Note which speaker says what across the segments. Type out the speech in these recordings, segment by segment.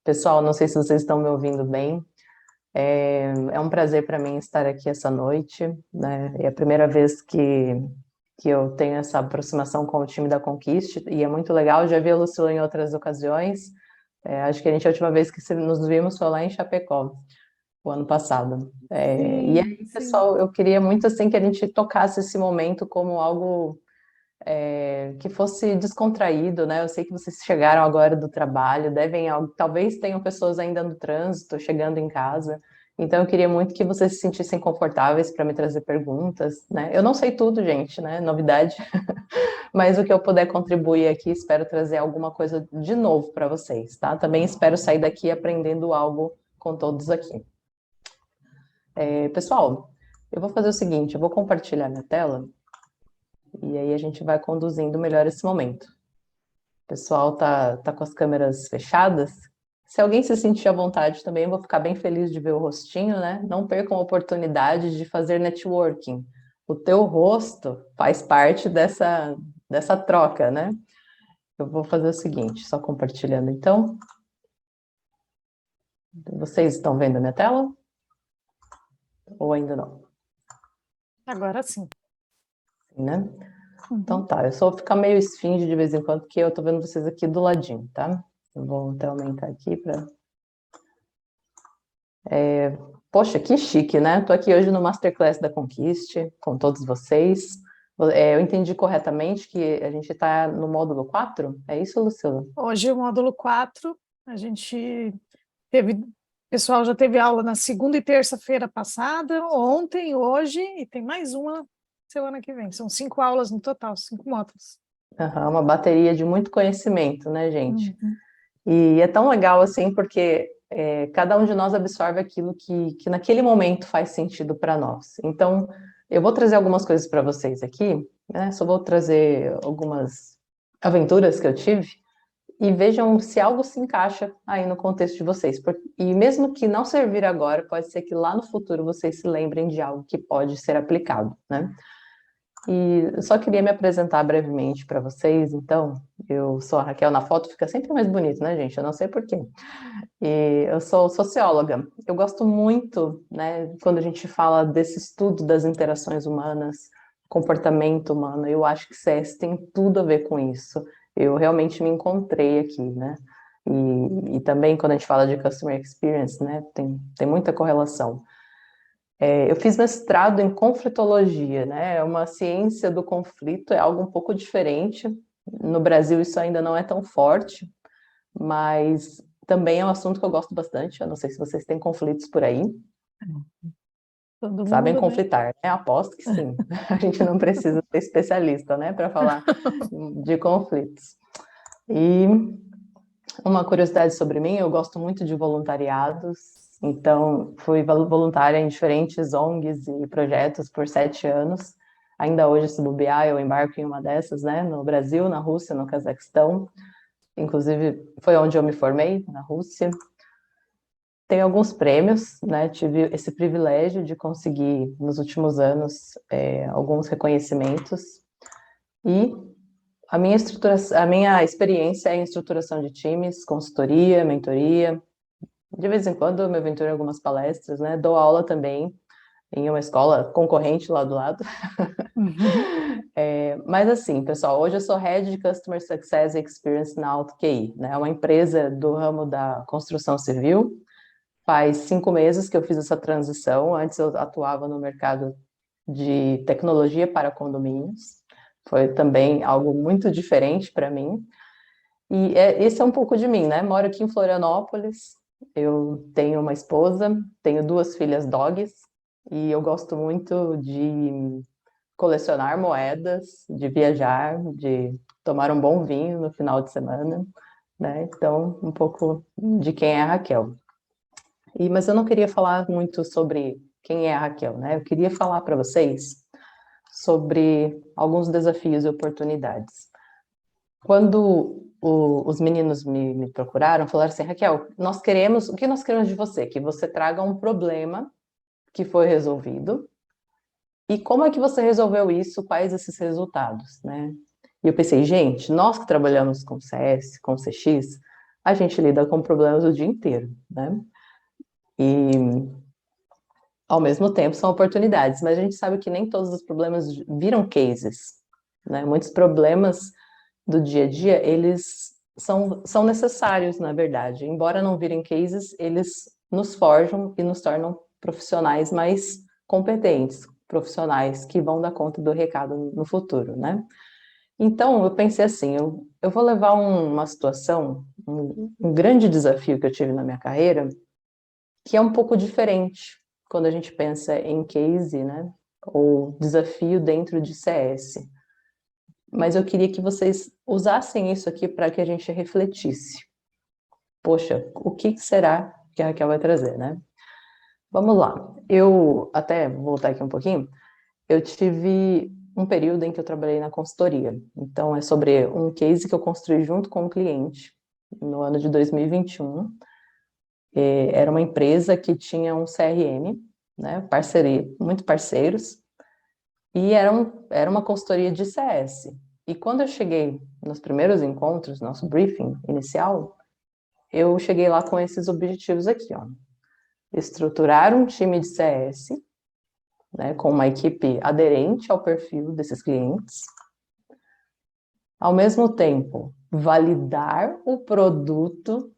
Speaker 1: Pessoal, não sei se vocês estão me ouvindo bem. É um prazer para mim estar aqui essa noite, né? É a primeira vez que eu tenho essa aproximação com o time da Conquiste, e é muito legal. Já vi a Lucila em outras ocasiões. Acho que a última vez que nos vimos foi lá em Chapecó, o ano passado. E
Speaker 2: Sim,
Speaker 1: aí,
Speaker 2: sim.
Speaker 1: pessoal, eu queria muito assim que a gente tocasse esse momento como algo que fosse descontraído, né? Eu sei que vocês chegaram agora do trabalho, talvez tenham pessoas ainda no trânsito, chegando em casa. Então, eu queria muito que vocês se sentissem confortáveis para me trazer perguntas, né? Eu não sei tudo, gente, né? Novidade, mas o que eu puder contribuir aqui, espero trazer alguma coisa de novo para vocês, tá? Também espero sair daqui aprendendo algo com todos aqui. Pessoal, eu vou fazer o seguinte, eu vou compartilhar minha tela e aí a gente vai conduzindo melhor esse momento. O pessoal tá com as câmeras fechadas. Se alguém se sentir à vontade também, eu vou ficar bem feliz de ver o rostinho, né? Não percam a oportunidade de fazer networking. O teu rosto faz parte dessa troca, né? Eu vou fazer o seguinte, só compartilhando então. Vocês estão vendo a minha tela? Ou ainda não?
Speaker 2: Agora sim.
Speaker 1: Sim, né? Então
Speaker 2: Uhum.
Speaker 1: tá, eu só vou ficar meio esfinge de vez em quando, porque eu tô vendo vocês aqui do ladinho, tá? Eu vou até aumentar aqui para. Poxa, que chique, né? Tô aqui hoje no Masterclass da Conquiste, com todos vocês. Eu entendi corretamente que a gente está no módulo 4. É isso, Lucila?
Speaker 2: Hoje, o módulo 4 a gente teve. O pessoal já teve aula na segunda e terça-feira passada, ontem, hoje, e tem mais uma semana que vem. São 5 aulas no total, 5 módulos.
Speaker 1: Aham, uma bateria de muito conhecimento, né, gente?
Speaker 2: Uhum.
Speaker 1: E é tão legal assim, porque cada um de nós absorve aquilo que naquele momento faz sentido para nós. Então, eu vou trazer algumas coisas para vocês aqui, né? Só vou trazer algumas aventuras que eu tive. E vejam se algo se encaixa aí no contexto de vocês. E mesmo que não servir agora, pode ser que lá no futuro vocês se lembrem de algo que pode ser aplicado, né? E eu só queria me apresentar brevemente para vocês, então. Eu sou a Raquel, na foto fica sempre mais bonito, né, gente? Eu não sei por quê. E eu sou socióloga. Eu gosto muito, né, quando a gente fala desse estudo das interações humanas, comportamento humano. Eu acho que CS tem tudo a ver com isso. Eu realmente me encontrei aqui, né? E também quando a gente fala de customer experience, né, tem muita correlação. Eu fiz mestrado em conflitologia, né? É uma ciência do conflito, é algo um pouco diferente. No Brasil isso ainda não é tão forte, mas também é um assunto que eu gosto bastante. Eu não sei se vocês têm conflitos por aí.
Speaker 2: Todo
Speaker 1: Sabem
Speaker 2: mundo, né?
Speaker 1: conflitar, né? Aposto que sim. A gente não precisa ser especialista, né, para falar de conflitos. E uma curiosidade sobre mim, eu gosto muito de voluntariados. Então, fui voluntária em diferentes ONGs e projetos por 7 anos. Ainda hoje, se bobear, eu embarco em uma dessas, né? No Brasil, na Rússia, no Cazaquistão. Inclusive, foi onde eu me formei, na Rússia. Tem alguns prêmios, né? Tive esse privilégio de conseguir, nos últimos anos, alguns reconhecimentos. E a minha experiência é em estruturação de times, consultoria, mentoria. De vez em quando eu me aventuro em algumas palestras, né? Dou aula também em uma escola concorrente lá do lado.
Speaker 2: Uhum.
Speaker 1: Mas assim, pessoal, hoje eu sou Head de Customer Success and Experience na AutoQI, né? É uma empresa do ramo da construção civil. Faz 5 meses que eu fiz essa transição. Antes eu atuava no mercado de tecnologia para condomínios. Foi também algo muito diferente para mim. E esse é um pouco de mim, né? Moro aqui em Florianópolis. Eu tenho uma esposa, tenho 2 filhas dogs e eu gosto muito de colecionar moedas, de viajar, de tomar um bom vinho no final de semana, né? Então, um pouco de quem é a Raquel. Mas eu não queria falar muito sobre quem é a Raquel, né? Eu queria falar para vocês sobre alguns desafios e oportunidades. Quando os meninos me procuraram, falaram assim, Raquel, o que nós queremos de você? Que você traga um problema que foi resolvido e como é que você resolveu isso, quais esses resultados, né? E eu pensei, gente, nós que trabalhamos com CS, com CX, a gente lida com problemas o dia inteiro, né? E, ao mesmo tempo, são oportunidades, mas a gente sabe que nem todos os problemas viram cases, né? Muitos problemas do dia a dia, eles são necessários, na verdade. Embora não virem cases, eles nos forjam e nos tornam profissionais mais competentes, profissionais que vão dar conta do recado no futuro, né? Então, eu pensei assim, eu vou levar uma situação, um grande desafio que eu tive na minha carreira, que é um pouco diferente quando a gente pensa em case, né? Ou desafio dentro de CS. Mas eu queria que vocês usassem isso aqui para que a gente refletisse. Poxa, o que será que a Raquel vai trazer, né? Vamos lá. Eu até vou voltar aqui um pouquinho. Eu tive um período em que eu trabalhei na consultoria. Então, é sobre um case que eu construí junto com um cliente no ano de 2021. Era uma empresa que tinha um CRM, né? Parceria, muito parceiros. E era uma consultoria de CS. E quando eu cheguei nos primeiros encontros, nosso briefing inicial, eu cheguei lá com esses objetivos aqui, ó. Estruturar um time de CS, né, com uma equipe aderente ao perfil desses clientes. Ao mesmo tempo, validar o produto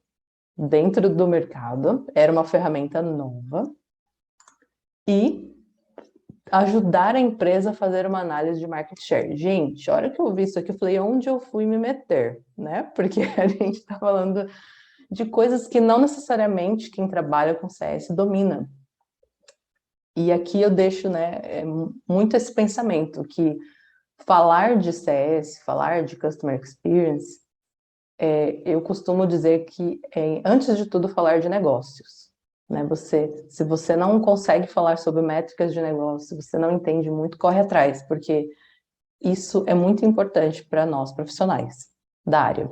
Speaker 1: dentro do mercado, era uma ferramenta nova. E ajudar a empresa a fazer uma análise de market share. Gente, a hora que eu vi isso aqui, eu falei, onde eu fui me meter, né? Porque a gente está falando de coisas que não necessariamente quem trabalha com CS domina. E aqui eu deixo, né, muito esse pensamento, que falar de CS, falar de Customer Experience, eu costumo dizer que antes de tudo, falar de negócios. Né? Se você não consegue falar sobre métricas de negócio, se você não entende muito, corre atrás, porque isso é muito importante para nós profissionais da área.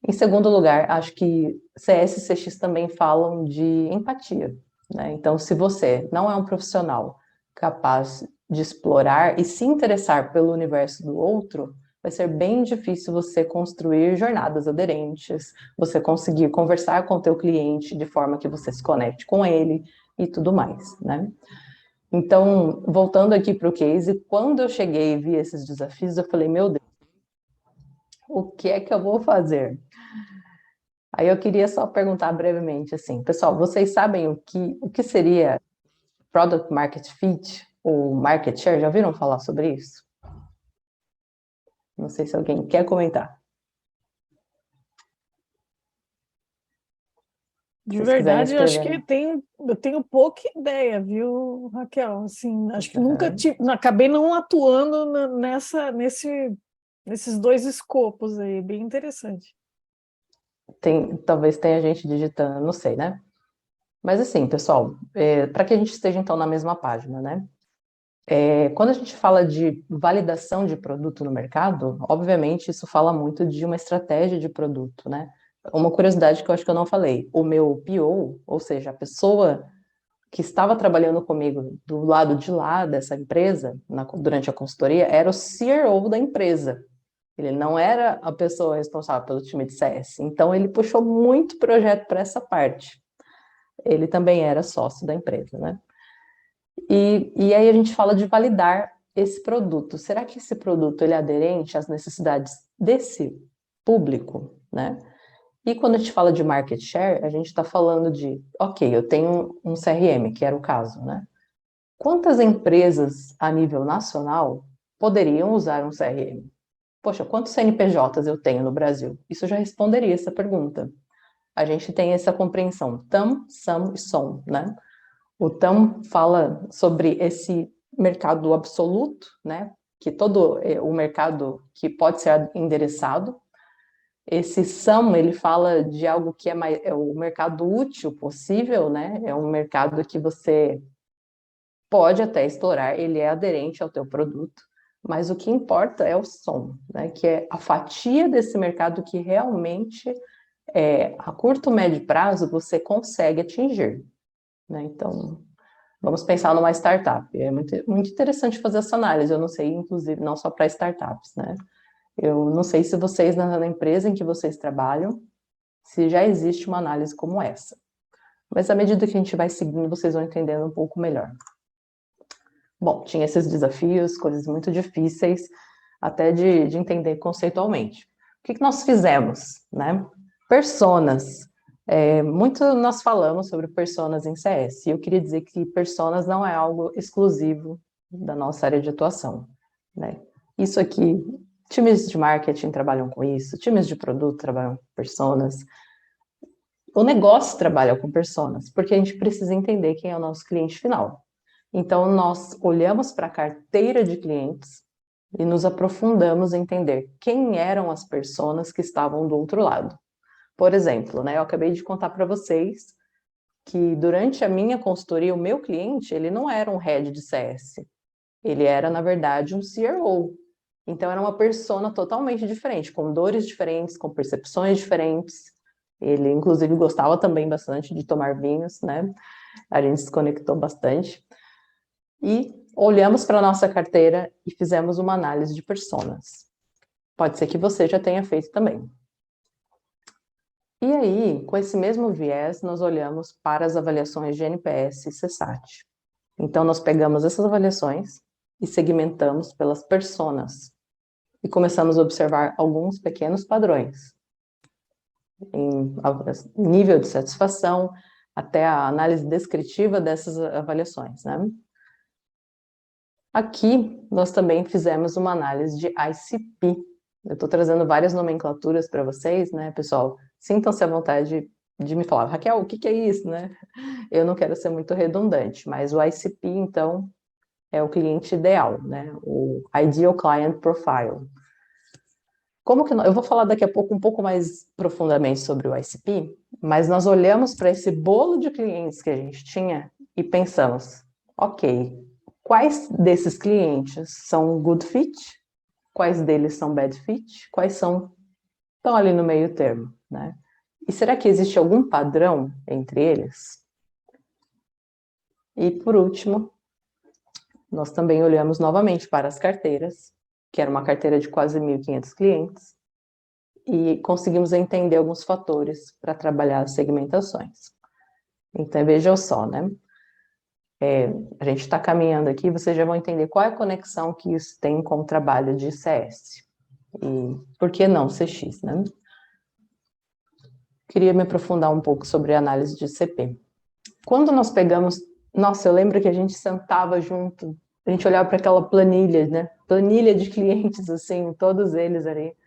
Speaker 1: Em segundo lugar, acho que CS e CX também falam de empatia. Né? Então, se você não é um profissional capaz de explorar e se interessar pelo universo do outro, vai ser bem difícil você construir jornadas aderentes, você conseguir conversar com o teu cliente de forma que você se conecte com ele e tudo mais, né? Então, voltando aqui para o case, quando eu cheguei e vi esses desafios, eu falei, meu Deus, o que é que eu vou fazer? Aí eu queria só perguntar brevemente assim, pessoal, vocês sabem o que seria Product Market Fit ou Market Share? Já ouviram falar sobre isso? Não sei se alguém quer comentar.
Speaker 2: De
Speaker 1: Se vocês quiserem
Speaker 2: verdade, eu acho
Speaker 1: escrever.
Speaker 2: que eu tenho pouca ideia, viu, Raquel? Assim, acho que nunca
Speaker 1: Uhum.
Speaker 2: tive, acabei não atuando nesses dois escopos aí, bem interessante.
Speaker 1: Talvez tenha gente digitando, não sei, né? Mas assim, pessoal, para que a gente esteja então na mesma página, né? Quando a gente fala de validação de produto no mercado, obviamente isso fala muito de uma estratégia de produto, né? Uma curiosidade que eu acho que eu não falei, o meu PO, ou seja, a pessoa que estava trabalhando comigo do lado de lá dessa empresa, durante a consultoria, era o CEO da empresa. Ele não era a pessoa responsável pelo time de CS. Então, ele puxou muito projeto para essa parte. Ele também era sócio da empresa, né? E aí a gente fala de validar esse produto. Será que esse produto ele é aderente às necessidades desse público, né? E quando a gente fala de market share, a gente está falando de, ok, eu tenho um CRM, que era o caso, né? Quantas empresas a nível nacional poderiam usar um CRM? Poxa, quantos CNPJs eu tenho no Brasil? Isso já responderia essa pergunta. A gente tem essa compreensão, TAM, SAM e SOM, né? O TAM fala sobre esse mercado absoluto, né? Que todo o mercado que pode ser endereçado. Esse SAM, ele fala de algo que é o mercado útil possível, né? É um mercado que você pode até explorar, ele é aderente ao teu produto, mas o que importa é o som, né? Que é a fatia desse mercado que realmente, a curto, médio prazo, você consegue atingir, né? Então, vamos pensar numa startup. É muito interessante fazer essa análise. Eu não sei, inclusive, não só para startups, né? Eu não sei se vocês, na empresa em que vocês trabalham, se já existe uma análise como essa. Mas à medida que a gente vai seguindo, vocês vão entendendo um pouco melhor. Bom, tinha esses desafios, coisas muito difíceis, até de entender conceitualmente. O que nós fizemos, né? Personas. Muito nós falamos sobre personas em CS, e eu queria dizer que personas não é algo exclusivo da nossa área de atuação, né? Isso aqui, times de marketing trabalham com isso, times de produto trabalham com personas, o negócio trabalha com personas, porque a gente precisa entender quem é o nosso cliente final. Então, nós olhamos para a carteira de clientes e nos aprofundamos em entender quem eram as personas que estavam do outro lado. Por exemplo, né, eu acabei de contar para vocês que durante a minha consultoria, o meu cliente, ele não era um head de CS, ele era, na verdade, um CRO. Então, era uma persona totalmente diferente, com dores diferentes, com percepções diferentes. Ele, inclusive, gostava também bastante de tomar vinhos, né? A gente se conectou bastante. E olhamos para a nossa carteira e fizemos uma análise de personas. Pode ser que você já tenha feito também. E aí, com esse mesmo viés, nós olhamos para as avaliações de NPS e CSAT. Então, nós pegamos essas avaliações e segmentamos pelas personas. E começamos a observar alguns pequenos padrões, em nível de satisfação, até a análise descritiva dessas avaliações, né? Aqui, nós também fizemos uma análise de ICP. Eu estou trazendo várias nomenclaturas para vocês, né, pessoal? Sintam-se à vontade de me falar, Raquel, o que é isso, né? Eu não quero ser muito redundante, mas o ICP, então, é o cliente ideal, né? O Ideal Client Profile. Como que eu vou falar daqui a pouco um pouco mais profundamente sobre o ICP, mas nós olhamos para esse bolo de clientes que a gente tinha e pensamos, ok, quais desses clientes são good fit? Quais deles são bad fit? Quais estão ali no meio termo, né? E será que existe algum padrão entre eles? E por último, nós também olhamos novamente para as carteiras, que era uma carteira de quase 1.500 clientes, e conseguimos entender alguns fatores para trabalhar as segmentações. Então, vejam só, né? A gente está caminhando aqui, vocês já vão entender qual é a conexão que isso tem com o trabalho de CS. E por que não CX, né? Queria me aprofundar um pouco sobre a análise de CP. Quando nós pegamos... Nossa, eu lembro que a gente sentava junto, a gente olhava para aquela planilha, né? Planilha de clientes, assim, todos eles ali.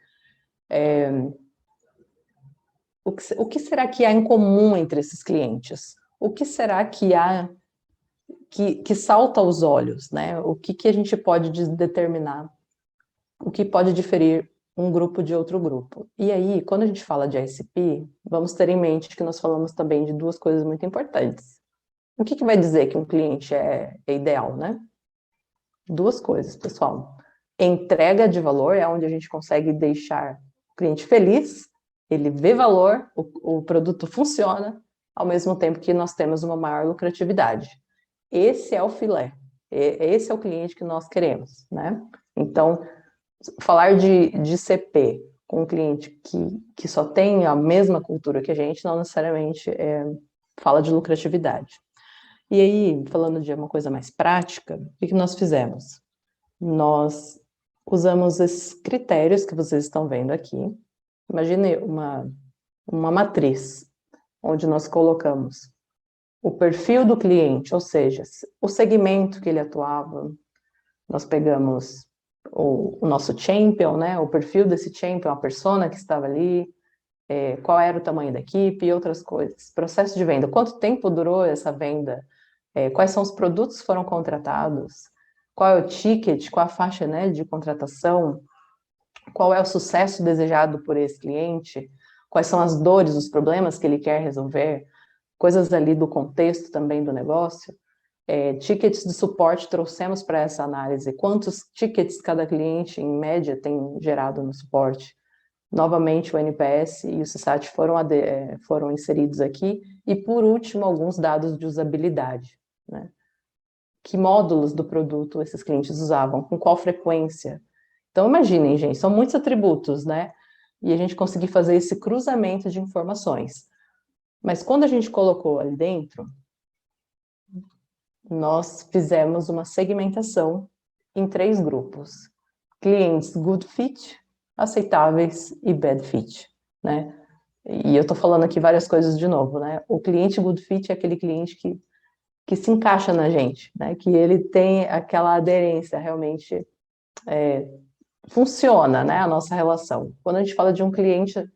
Speaker 1: O que será que há em comum entre esses clientes? O que será que há que salta aos olhos, né? O que a gente pode determinar? O que pode diferir um grupo de outro grupo? E aí, quando a gente fala de ICP, vamos ter em mente que nós falamos também de duas coisas muito importantes. O que vai dizer que um cliente é ideal, né? Duas coisas, pessoal. Entrega de valor é onde a gente consegue deixar o cliente feliz, ele vê valor, o produto funciona, ao mesmo tempo que nós temos uma maior lucratividade. Esse é o filé, esse é o cliente que nós queremos, né? Então, falar de CP com um cliente que só tem a mesma cultura que a gente, não necessariamente fala de lucratividade. E aí, falando de uma coisa mais prática, o que nós fizemos? Nós usamos esses critérios que vocês estão vendo aqui. Imagine uma matriz, onde nós colocamos o perfil do cliente, ou seja, o segmento que ele atuava. Nós pegamos o nosso champion, né? O perfil desse champion, a persona que estava ali, qual era o tamanho da equipe e outras coisas. Processo de venda, quanto tempo durou essa venda? Quais são os produtos que foram contratados? Qual é o ticket, qual a faixa, né, de contratação? Qual é o sucesso desejado por esse cliente? Quais são as dores, os problemas que ele quer resolver? Coisas ali do contexto também do negócio. Tickets de suporte trouxemos para essa análise. Quantos tickets cada cliente, em média, tem gerado no suporte? Novamente, o NPS e o CSAT foram inseridos aqui. E, por último, alguns dados de usabilidade, né? Que módulos do produto esses clientes usavam, com qual frequência. Então, imaginem, gente, são muitos atributos, né? e a gente conseguir fazer esse cruzamento de informações. Mas quando a gente colocou ali dentro, nós fizemos uma segmentação em 3 grupos. Clientes good fit, aceitáveis e bad fit, né? E eu estou falando aqui várias coisas de novo, né? O cliente good fit é aquele cliente que se encaixa na gente, né? Que ele tem aquela aderência, realmente funciona, né? A nossa relação. Quando a gente fala de um cliente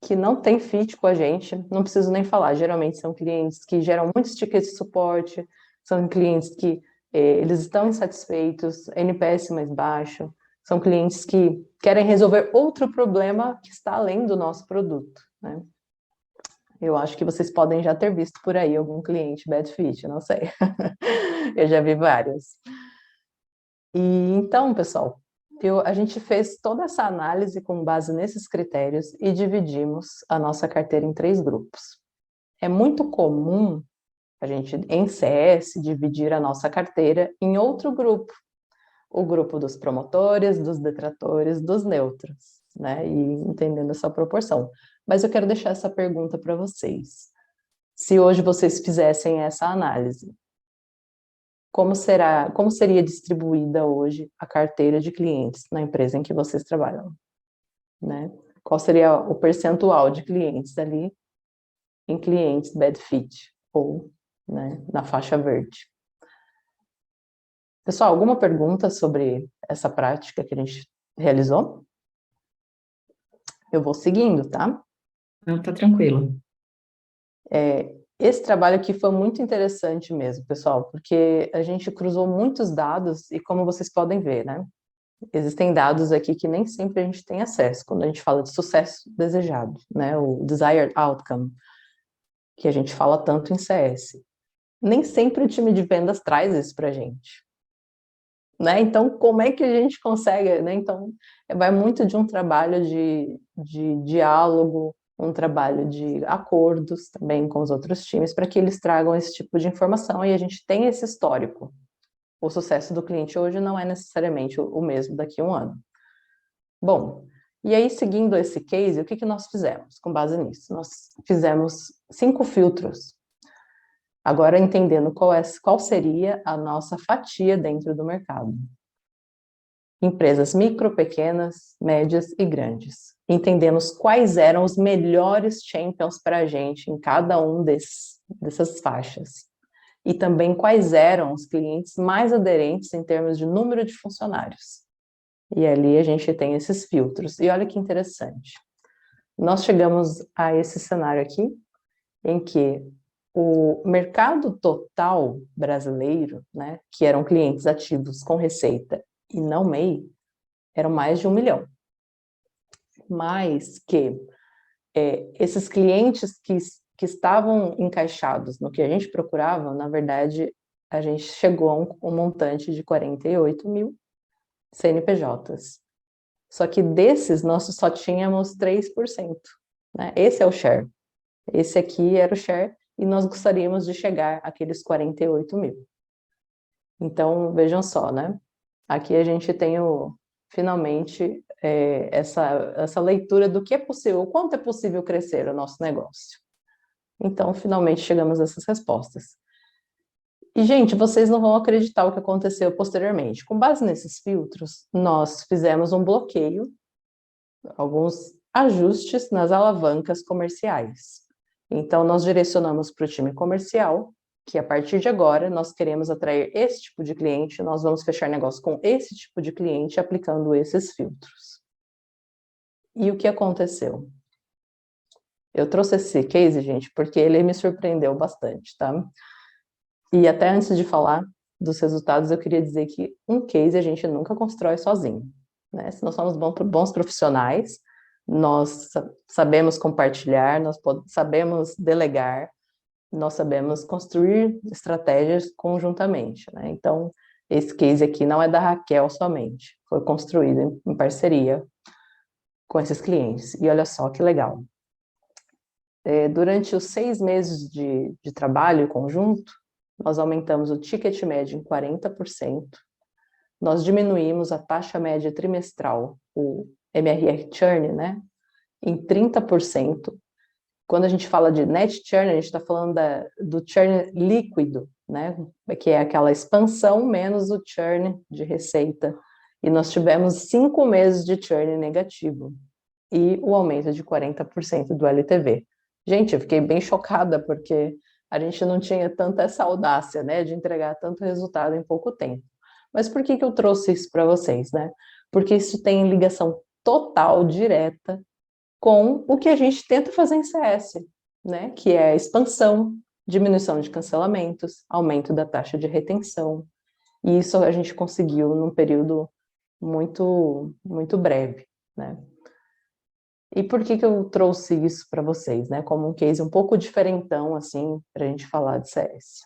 Speaker 1: que não tem fit com a gente, não preciso nem falar, geralmente são clientes que geram muitos tickets de suporte, são clientes que eles estão insatisfeitos, NPS mais baixo, são clientes que querem resolver outro problema que está além do nosso produto, né? Eu acho que vocês podem já ter visto por aí algum cliente bad fit, não sei. Eu já vi vários. E então, pessoal, a gente fez toda essa análise com base nesses critérios e dividimos a nossa carteira em 3 grupos. É muito comum a gente, em CS, dividir a nossa carteira em outro grupo, o grupo dos promotores, dos detratores, dos neutros, né? E entendendo essa proporção. Mas eu quero deixar essa pergunta para vocês. Se hoje vocês fizessem essa análise, como seria distribuída hoje a carteira de clientes na empresa em que vocês trabalham, né? Qual seria o percentual de clientes ali em clientes bad fit ou, né, na faixa verde? Pessoal, alguma pergunta sobre essa prática que a gente realizou? Eu vou seguindo, tá?
Speaker 3: Não, tá tranquilo.
Speaker 1: Esse trabalho aqui foi muito interessante mesmo, pessoal, porque a gente cruzou muitos dados e como vocês podem ver, né? Existem dados aqui que nem sempre a gente tem acesso, quando a gente fala de sucesso desejado, né? O desired outcome, que a gente fala tanto em CS. Nem sempre o time de vendas traz isso para a gente, né? Então, como é que a gente consegue, né? Então, vai muito de um trabalho de diálogo, um trabalho de acordos também com os outros times, para que eles tragam esse tipo de informação e a gente tem esse histórico. O sucesso do cliente hoje não é necessariamente o mesmo daqui a um ano. Bom, e aí, seguindo esse case, o que nós fizemos com base nisso? Nós fizemos 5 filtros. Agora, entendendo qual seria a nossa fatia dentro do mercado. Empresas micro, pequenas, médias e grandes. Entendemos quais eram os melhores champions para a gente em cada um dessas faixas. E também quais eram os clientes mais aderentes em termos de número de funcionários. E ali a gente tem esses filtros. E olha que interessante. Nós chegamos a esse cenário aqui, em que o mercado total brasileiro, né, que eram clientes ativos com receita e não MEI, eram mais de 1 milhão. Mas que esses clientes que estavam encaixados no que a gente procurava, na verdade, a gente chegou a um montante de 48 mil CNPJs. Só que desses, nós só tínhamos 3%. Né? Esse é o share. Esse aqui era o share e nós gostaríamos de chegar àqueles 48 mil. Então, vejam só, né? Aqui a gente tem finalmente essa leitura do que é possível, o quanto é possível crescer o nosso negócio. Então, finalmente chegamos a essas respostas. E, gente, vocês não vão acreditar o que aconteceu posteriormente. Com base nesses filtros, nós fizemos um bloqueio, alguns ajustes nas alavancas comerciais. Então, nós direcionamos para o time comercial, que a partir de agora nós queremos atrair esse tipo de cliente, nós vamos fechar negócio com esse tipo de cliente aplicando esses filtros. E o que aconteceu? Eu trouxe esse case, gente, porque ele me surpreendeu bastante, tá? E até antes de falar dos resultados, eu queria dizer que um case a gente nunca constrói sozinho, né? Se nós somos bons profissionais, nós sabemos compartilhar, nós sabemos delegar, nós sabemos construir estratégias conjuntamente, né? Então, esse case aqui não é da Raquel somente, foi construído em parceria com esses clientes. E olha só que legal. Durante os 6 meses de trabalho conjunto, nós aumentamos o ticket médio em 40%, nós diminuímos a taxa média trimestral, o MRR churn, né, em 30%. Quando a gente fala de net churn, a gente está falando do churn líquido, né? Que é aquela expansão menos o churn de receita. E nós tivemos 5 meses de churn negativo e o aumento de 40% do LTV. Gente, eu fiquei bem chocada, porque a gente não tinha tanta essa audácia, né, de entregar tanto resultado em pouco tempo. Mas por que eu trouxe isso para vocês, né? Porque isso tem ligação total, direta, com o que a gente tenta fazer em CS, né? Que é a expansão, diminuição de cancelamentos, aumento da taxa de retenção. E isso a gente conseguiu num período muito, muito breve, né? E por que eu trouxe isso para vocês, né? Como um case um pouco diferentão, assim, para a gente falar de CS.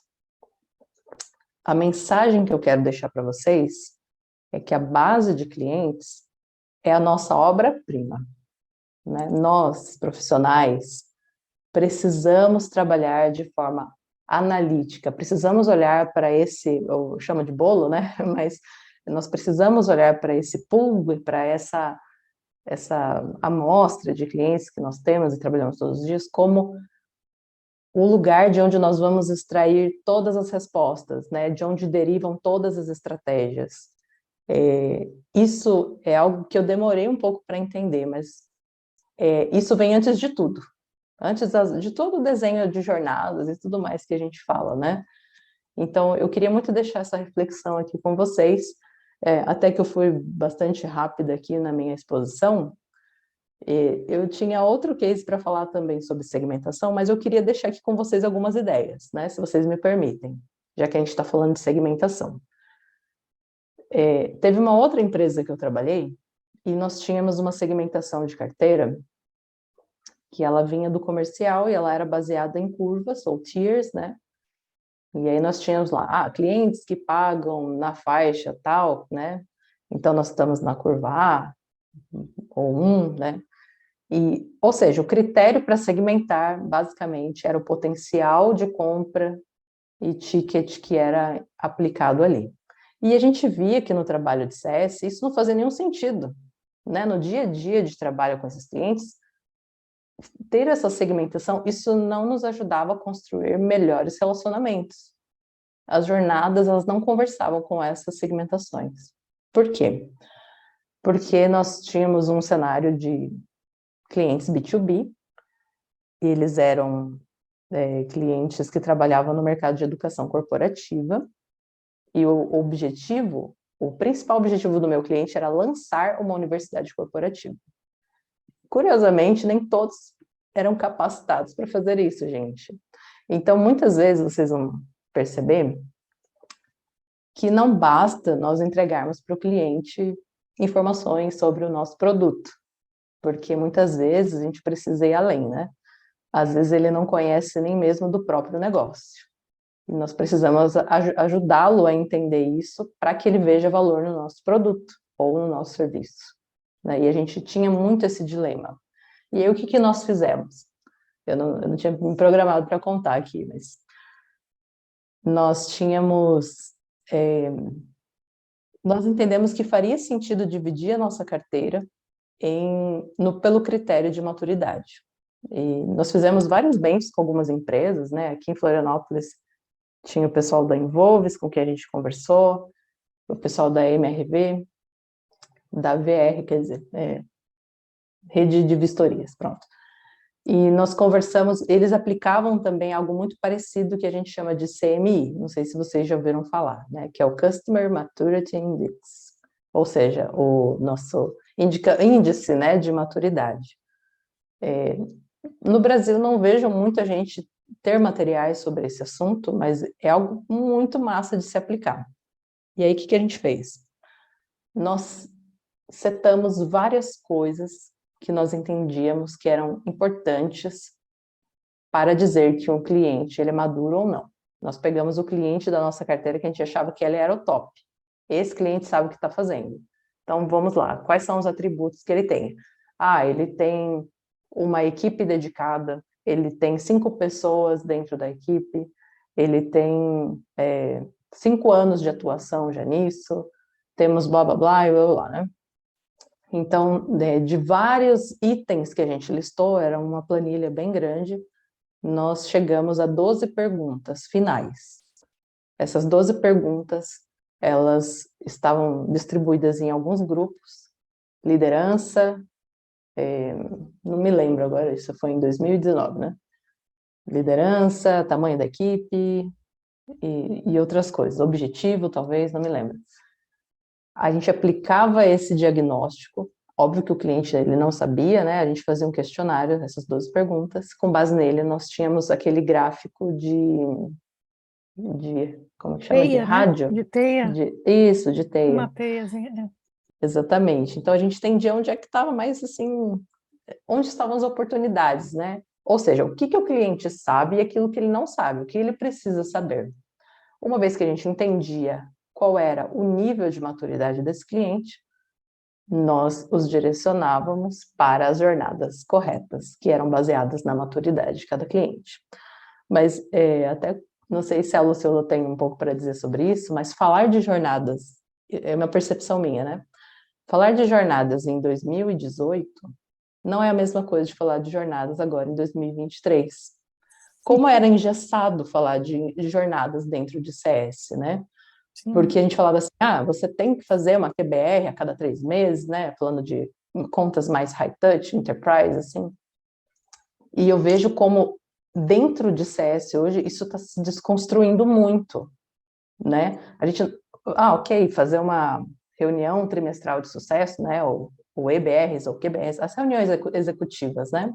Speaker 1: A mensagem que eu quero deixar para vocês é que a base de clientes é a nossa obra-prima, né? Nós, profissionais, precisamos trabalhar de forma analítica, precisamos olhar para esse, eu chamo de bolo, né? Mas nós precisamos olhar para esse pool, para essa amostra de clientes que nós temos e trabalhamos todos os dias, como o lugar de onde nós vamos extrair todas as respostas, né? De onde derivam todas as estratégias. Isso é algo que eu demorei um pouco para entender, mas isso vem antes de tudo. Antes de todo o desenho de jornadas e tudo mais que a gente fala, né? Então, eu queria muito deixar essa reflexão aqui com vocês, até que eu fui bastante rápida aqui na minha exposição. Eu tinha outro case para falar também sobre segmentação, mas eu queria deixar aqui com vocês algumas ideias, né? Se vocês me permitem, já que a gente está falando de segmentação. Teve uma outra empresa que eu trabalhei, e nós tínhamos uma segmentação de carteira que ela vinha do comercial e ela era baseada em curvas ou tiers, né? E aí nós tínhamos lá, clientes que pagam na faixa tal, né? Então nós estamos na curva A ou 1, né? Ou seja, o critério para segmentar, basicamente, era o potencial de compra e ticket que era aplicado ali. E a gente via que no trabalho de CS isso não fazia nenhum sentido, né? No dia a dia de trabalho com esses clientes, ter essa segmentação, isso não nos ajudava a construir melhores relacionamentos. As jornadas, elas não conversavam com essas segmentações. Por quê? Porque nós tínhamos um cenário de clientes B2B, e eles eram clientes que trabalhavam no mercado de educação corporativa, e o principal objetivo do meu cliente era lançar uma universidade corporativa. Curiosamente, nem todos eram capacitados para fazer isso, gente. Então, muitas vezes, vocês vão perceber que não basta nós entregarmos para o cliente informações sobre o nosso produto, porque muitas vezes a gente precisa ir além, né? Às vezes ele não conhece nem mesmo do próprio negócio. E nós precisamos ajudá-lo a entender isso para que ele veja valor no nosso produto ou no nosso serviço, né? E a gente tinha muito esse dilema. E aí o que nós fizemos? Eu não tinha me programado para contar aqui, mas nós tínhamos... nós entendemos que faria sentido dividir a nossa carteira pelo critério de maturidade. E nós fizemos vários bens com algumas empresas, né? Aqui em Florianópolis tinha o pessoal da Envolves, com quem a gente conversou, o pessoal da MRV, da VR, quer dizer, Rede de Vistorias, pronto. E nós conversamos, eles aplicavam também algo muito parecido que a gente chama de CMI, não sei se vocês já ouviram falar, né? Que é o Customer Maturity Index, ou seja, o nosso índice, né, de maturidade. No Brasil não vejo muita gente ter materiais sobre esse assunto, mas é algo muito massa de se aplicar. E aí, o que a gente fez? Nós setamos várias coisas que nós entendíamos que eram importantes para dizer que um cliente ele é maduro ou não. Nós pegamos o cliente da nossa carteira que a gente achava que ele era o top. Esse cliente sabe o que está fazendo. Então, vamos lá. Quais são os atributos que ele tem? Ele tem uma equipe dedicada, ele tem 5 pessoas dentro da equipe, ele tem 5 anos de atuação já nisso, temos blá, blá, blá, blá, blá, né? Então, de vários itens que a gente listou, era uma planilha bem grande, nós chegamos a 12 perguntas finais. Essas 12 perguntas, elas estavam distribuídas em alguns grupos, liderança, não me lembro agora, isso foi em 2019, né? Liderança, tamanho da equipe e outras coisas, objetivo, talvez, não me lembro. A gente aplicava esse diagnóstico, óbvio que o cliente ele não sabia, né? A gente fazia um questionário, essas 12 perguntas, com base nele nós tínhamos aquele gráfico como que chama? De
Speaker 2: Teia, né?
Speaker 1: rádio?
Speaker 2: De teia,
Speaker 1: Isso, de
Speaker 2: uma
Speaker 1: teia.
Speaker 2: teiazinha. Né?
Speaker 1: Exatamente. Então a gente entendia onde é que estava mais assim, onde estavam as oportunidades, né? Ou seja, o que que o cliente sabe e aquilo que ele não sabe, o que ele precisa saber. Uma vez que a gente entendia qual era o nível de maturidade desse cliente, nós os direcionávamos para as jornadas corretas, que eram baseadas na maturidade de cada cliente. Mas até não sei se a Lucila tem um pouco para dizer sobre isso, mas falar de jornadas, é uma percepção minha, né? Falar de jornadas em 2018 não é a mesma coisa de falar de jornadas agora em 2023. Como era engessado falar de jornadas dentro de CS, né?
Speaker 2: Sim.
Speaker 1: Porque a gente falava assim, você tem que fazer uma QBR a cada 3 meses, né? Falando de contas mais high touch, enterprise, assim. E eu vejo como dentro de CS hoje isso está se desconstruindo muito, né? A gente, ok, fazer uma reunião trimestral de sucesso, né? Ou EBRs ou QBRs, as reuniões executivas, né?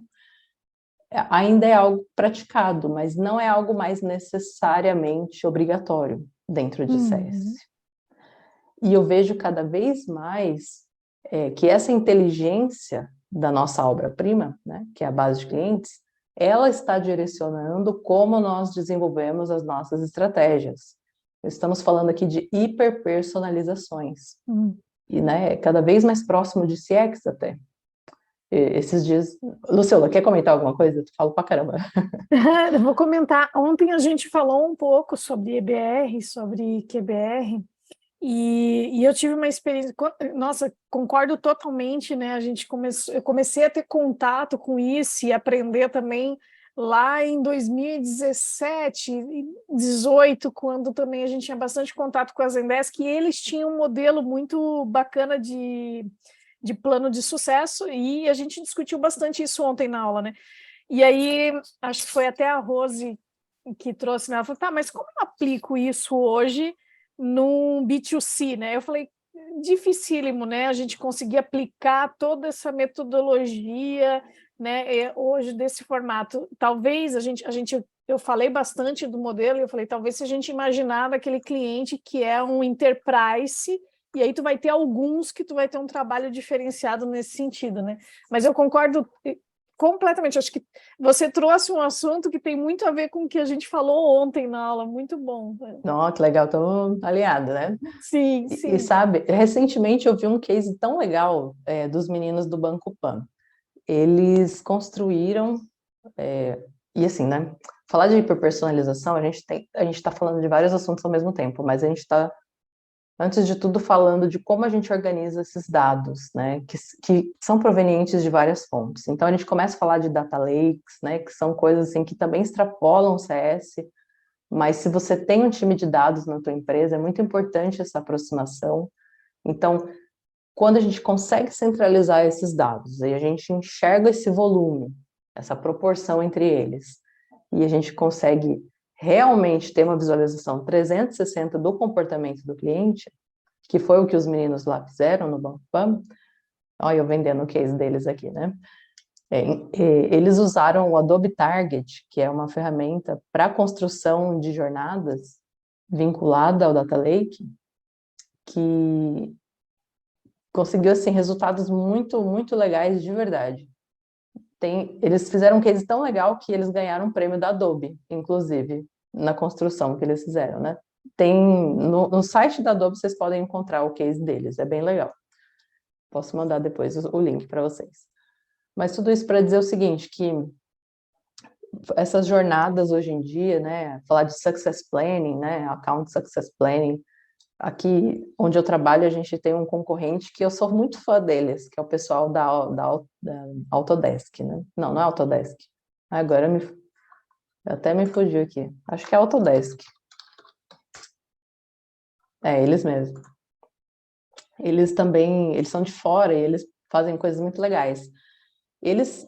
Speaker 1: Ainda é algo praticado, mas não é algo mais necessariamente obrigatório dentro de CS.
Speaker 2: Uhum.
Speaker 1: E eu vejo cada vez mais que essa inteligência da nossa obra-prima, né, que é a base de clientes, ela está direcionando como nós desenvolvemos as nossas estratégias. Estamos falando aqui de hiperpersonalizações. E, né, cada vez mais próximo de CX até. Esses dias... Lucila, quer comentar alguma coisa? Eu falo pra caramba.
Speaker 2: Eu vou comentar. Ontem a gente falou um pouco sobre EBR, sobre QBR, e eu tive uma experiência. Nossa, concordo totalmente, né? Eu comecei a ter contato com isso e aprender também lá em 2017 e 2018, quando também a gente tinha bastante contato com a Zendesk, e eles tinham um modelo muito bacana de plano de sucesso, e a gente discutiu bastante isso ontem na aula, né? E aí, acho que foi até a Rose que trouxe, né? Ela falou, tá, mas como eu aplico isso hoje num B2C, né? Eu falei, dificílimo, né? A gente conseguir aplicar toda essa metodologia, né? Hoje desse formato. Talvez eu falei bastante do modelo, e eu falei, talvez se a gente imaginar daquele cliente que é um enterprise, e aí tu vai ter alguns que tu vai ter um trabalho diferenciado nesse sentido, né? Mas eu concordo completamente. Acho que você trouxe um assunto que tem muito a ver com o que a gente falou ontem na aula. Muito bom.
Speaker 1: Nossa, que legal, estou alinhada, né?
Speaker 2: Sim,
Speaker 1: E
Speaker 2: sim.
Speaker 1: sabe, recentemente eu vi um case tão legal dos meninos do Banco Pan. Eles construíram, e assim, né? Falar de hiperpersonalização, a gente está falando de vários assuntos ao mesmo tempo, mas a gente está, antes de tudo, falando de como a gente organiza esses dados, né? Que são provenientes de várias fontes. Então a gente começa a falar de data lakes, né? Que são coisas assim que também extrapolam o CS, mas se você tem um time de dados na tua empresa, é muito importante essa aproximação. Então, quando a gente consegue centralizar esses dados e a gente enxerga esse volume, essa proporção entre eles, e a gente consegue realmente ter uma visualização 360 do comportamento do cliente, que foi o que os meninos lá fizeram no Banco Pan, olha eu vendendo o case deles aqui, né? Eles usaram o Adobe Target, que é uma ferramenta para construção de jornadas vinculada ao Data Lake, que conseguiu assim resultados muito muito legais de verdade. Eles fizeram um case tão legal que eles ganharam um prêmio da Adobe, inclusive, na construção que eles fizeram, né? No site da Adobe vocês podem encontrar o case deles, é bem legal. Posso mandar depois o link para vocês. Mas tudo isso para dizer o seguinte, que essas jornadas hoje em dia, né, falar de success planning, né, account success planning, aqui onde eu trabalho, a gente tem um concorrente que eu sou muito fã deles, que é o pessoal da Autodesk, né? Não, não é Autodesk. Agora até me fugiu aqui. Acho que é Autodesk. É, eles mesmos. Eles também, eles são de fora e eles fazem coisas muito legais. Eles,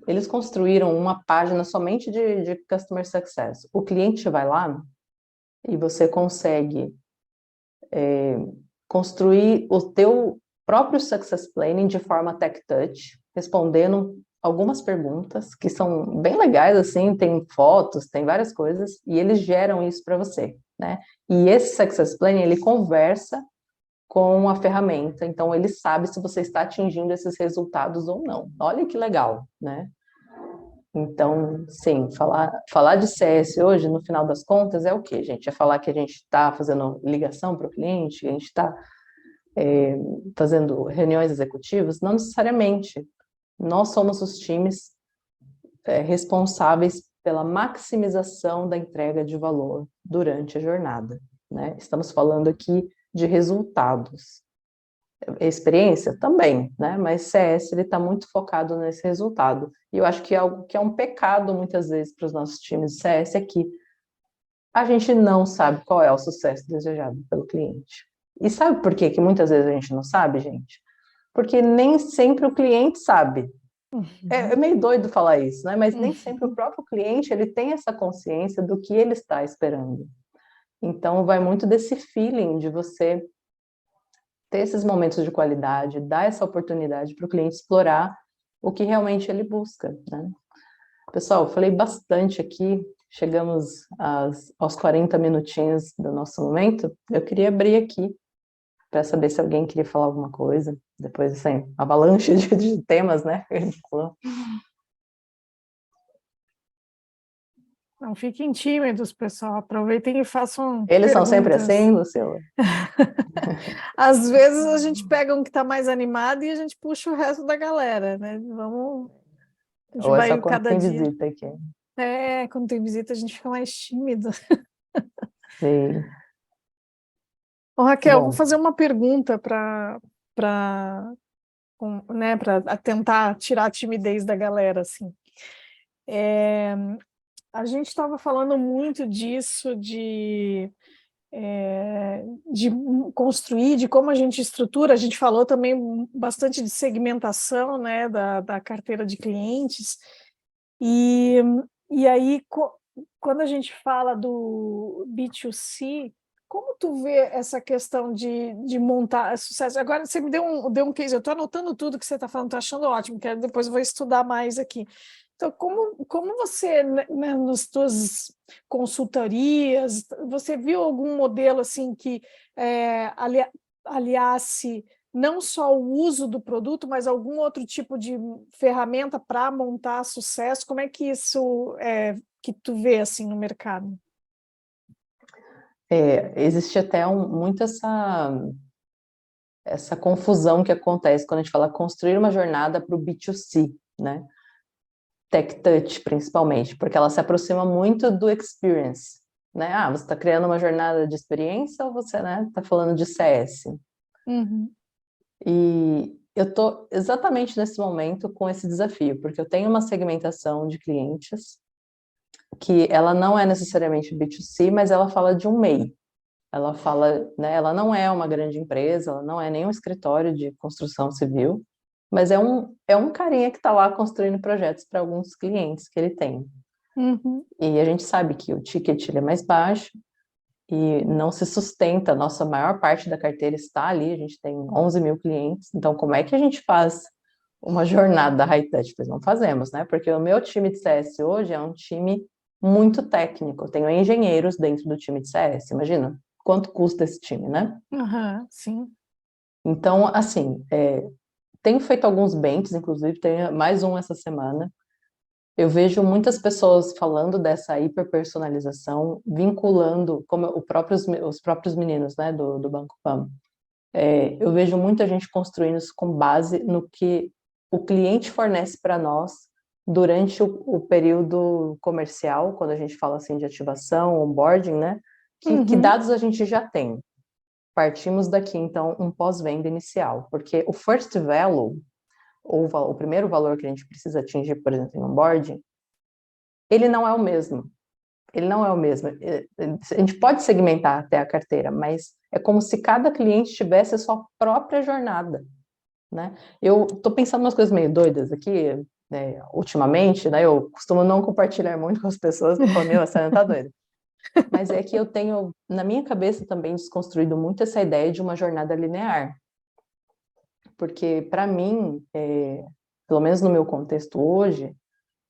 Speaker 1: eles construíram uma página somente de Customer Success. O cliente vai lá e você consegue construir o teu próprio Success Planning de forma Tech Touch, respondendo algumas perguntas que são bem legais, assim, tem fotos, tem várias coisas, e eles geram isso para você, né? E esse Success Planning, ele conversa com a ferramenta, então ele sabe se você está atingindo esses resultados ou não. Olha que legal, né? Então, sim, falar de CS hoje, no final das contas, é o quê, gente? É falar que a gente está fazendo ligação para o cliente, que a gente está fazendo reuniões executivas? Não necessariamente. Nós somos os times responsáveis pela maximização da entrega de valor durante a jornada, né? Estamos falando aqui de resultados. Experiência também, né? Mas CS ele está muito focado nesse resultado. E eu acho que algo que é um pecado muitas vezes para os nossos times de CS é que a gente não sabe qual é o sucesso desejado pelo cliente. E sabe por quê que muitas vezes a gente não sabe, gente? Porque nem sempre o cliente sabe. É meio doido falar isso, né? Mas nem sempre o próprio cliente ele tem essa consciência do que ele está esperando. Então, vai muito desse feeling de você ter esses momentos de qualidade, dar essa oportunidade para o cliente explorar o que realmente ele busca, né? Pessoal, eu falei bastante aqui, chegamos aos 40 minutinhos do nosso momento. Eu queria abrir aqui para saber se alguém queria falar alguma coisa, depois dessa avalanche de temas, né, que a gente falou.
Speaker 2: Não fiquem tímidos, pessoal. Aproveitem e façam
Speaker 1: Eles são sempre
Speaker 2: perguntas.
Speaker 1: assim, Lucila?
Speaker 2: Às vezes a gente pega um que está mais animado e a gente puxa o resto da galera, né? Vamos. A gente
Speaker 1: Ou é só
Speaker 2: vai
Speaker 1: quando
Speaker 2: cada
Speaker 1: tem
Speaker 2: dia.
Speaker 1: visita aqui?
Speaker 2: Quando tem visita a gente fica mais tímido.
Speaker 1: Sim.
Speaker 2: Ô, Raquel, vou
Speaker 1: Bom,
Speaker 2: fazer uma pergunta para né, para tentar tirar a timidez da galera, assim. A gente estava falando muito disso, de construir, de como a gente estrutura. A gente falou também bastante de segmentação, né, da carteira de clientes. E, e aí, quando a gente fala do B2C, como tu vê essa questão de montar sucesso? Agora, você me deu um case, eu estou anotando tudo que você está falando, estou achando ótimo, que depois eu vou estudar mais aqui. Então, como você, né, nas suas consultorias, você viu algum modelo assim que aliasse não só o uso do produto, mas algum outro tipo de ferramenta para montar sucesso? Como é que isso que tu vê assim no mercado?
Speaker 1: Existe até muito essa confusão que acontece quando a gente fala construir uma jornada para o B2C, né? Tech Touch, principalmente, porque ela se aproxima muito do experience, né? Ah, você está criando uma jornada de experiência ou você, né, está falando de CS?
Speaker 2: Uhum.
Speaker 1: E eu estou exatamente nesse momento com esse desafio, porque eu tenho uma segmentação de clientes que ela não é necessariamente B2C, mas ela fala de um MEI. Ela fala, né, ela não é uma grande empresa, ela não é nenhum escritório de construção civil, mas é um carinha que está lá construindo projetos para alguns clientes que ele tem.
Speaker 2: Uhum.
Speaker 1: E a gente sabe que o ticket ele é mais baixo e não se sustenta, a nossa maior parte da carteira está ali, a gente tem 11 mil clientes, então como é que a gente faz uma jornada high touch? Pois não fazemos, né? Porque o meu time de CS hoje é um time muito técnico, eu tenho engenheiros dentro do time de CS, imagina quanto custa esse time, né?
Speaker 2: Uhum, sim.
Speaker 1: Então, assim, tenho feito alguns benches, inclusive, tenho mais um essa semana. Eu vejo muitas pessoas falando dessa hiperpersonalização, vinculando, como os próprios meninos, né, do Banco Pan. Eu vejo muita gente construindo isso com base no que o cliente fornece para nós durante o período comercial, quando a gente fala assim de ativação, onboarding, né? Que
Speaker 2: Uhum.
Speaker 1: dados a gente já tem. partimos daqui, então, um pós-venda inicial, porque o first value, ou o primeiro valor que a gente precisa atingir, por exemplo, em onboarding, ele não é o mesmo. Ele não é o mesmo. A gente pode segmentar até a carteira, mas é como se cada cliente tivesse a sua própria jornada, né? Eu estou pensando umas coisas meio doidas aqui, né, ultimamente, né? Eu costumo não compartilhar muito com as pessoas, porque meu, essa não tá doida. Mas é que eu tenho, na minha cabeça também, desconstruído muito essa ideia de uma jornada linear. Porque, para mim, pelo menos no meu contexto hoje,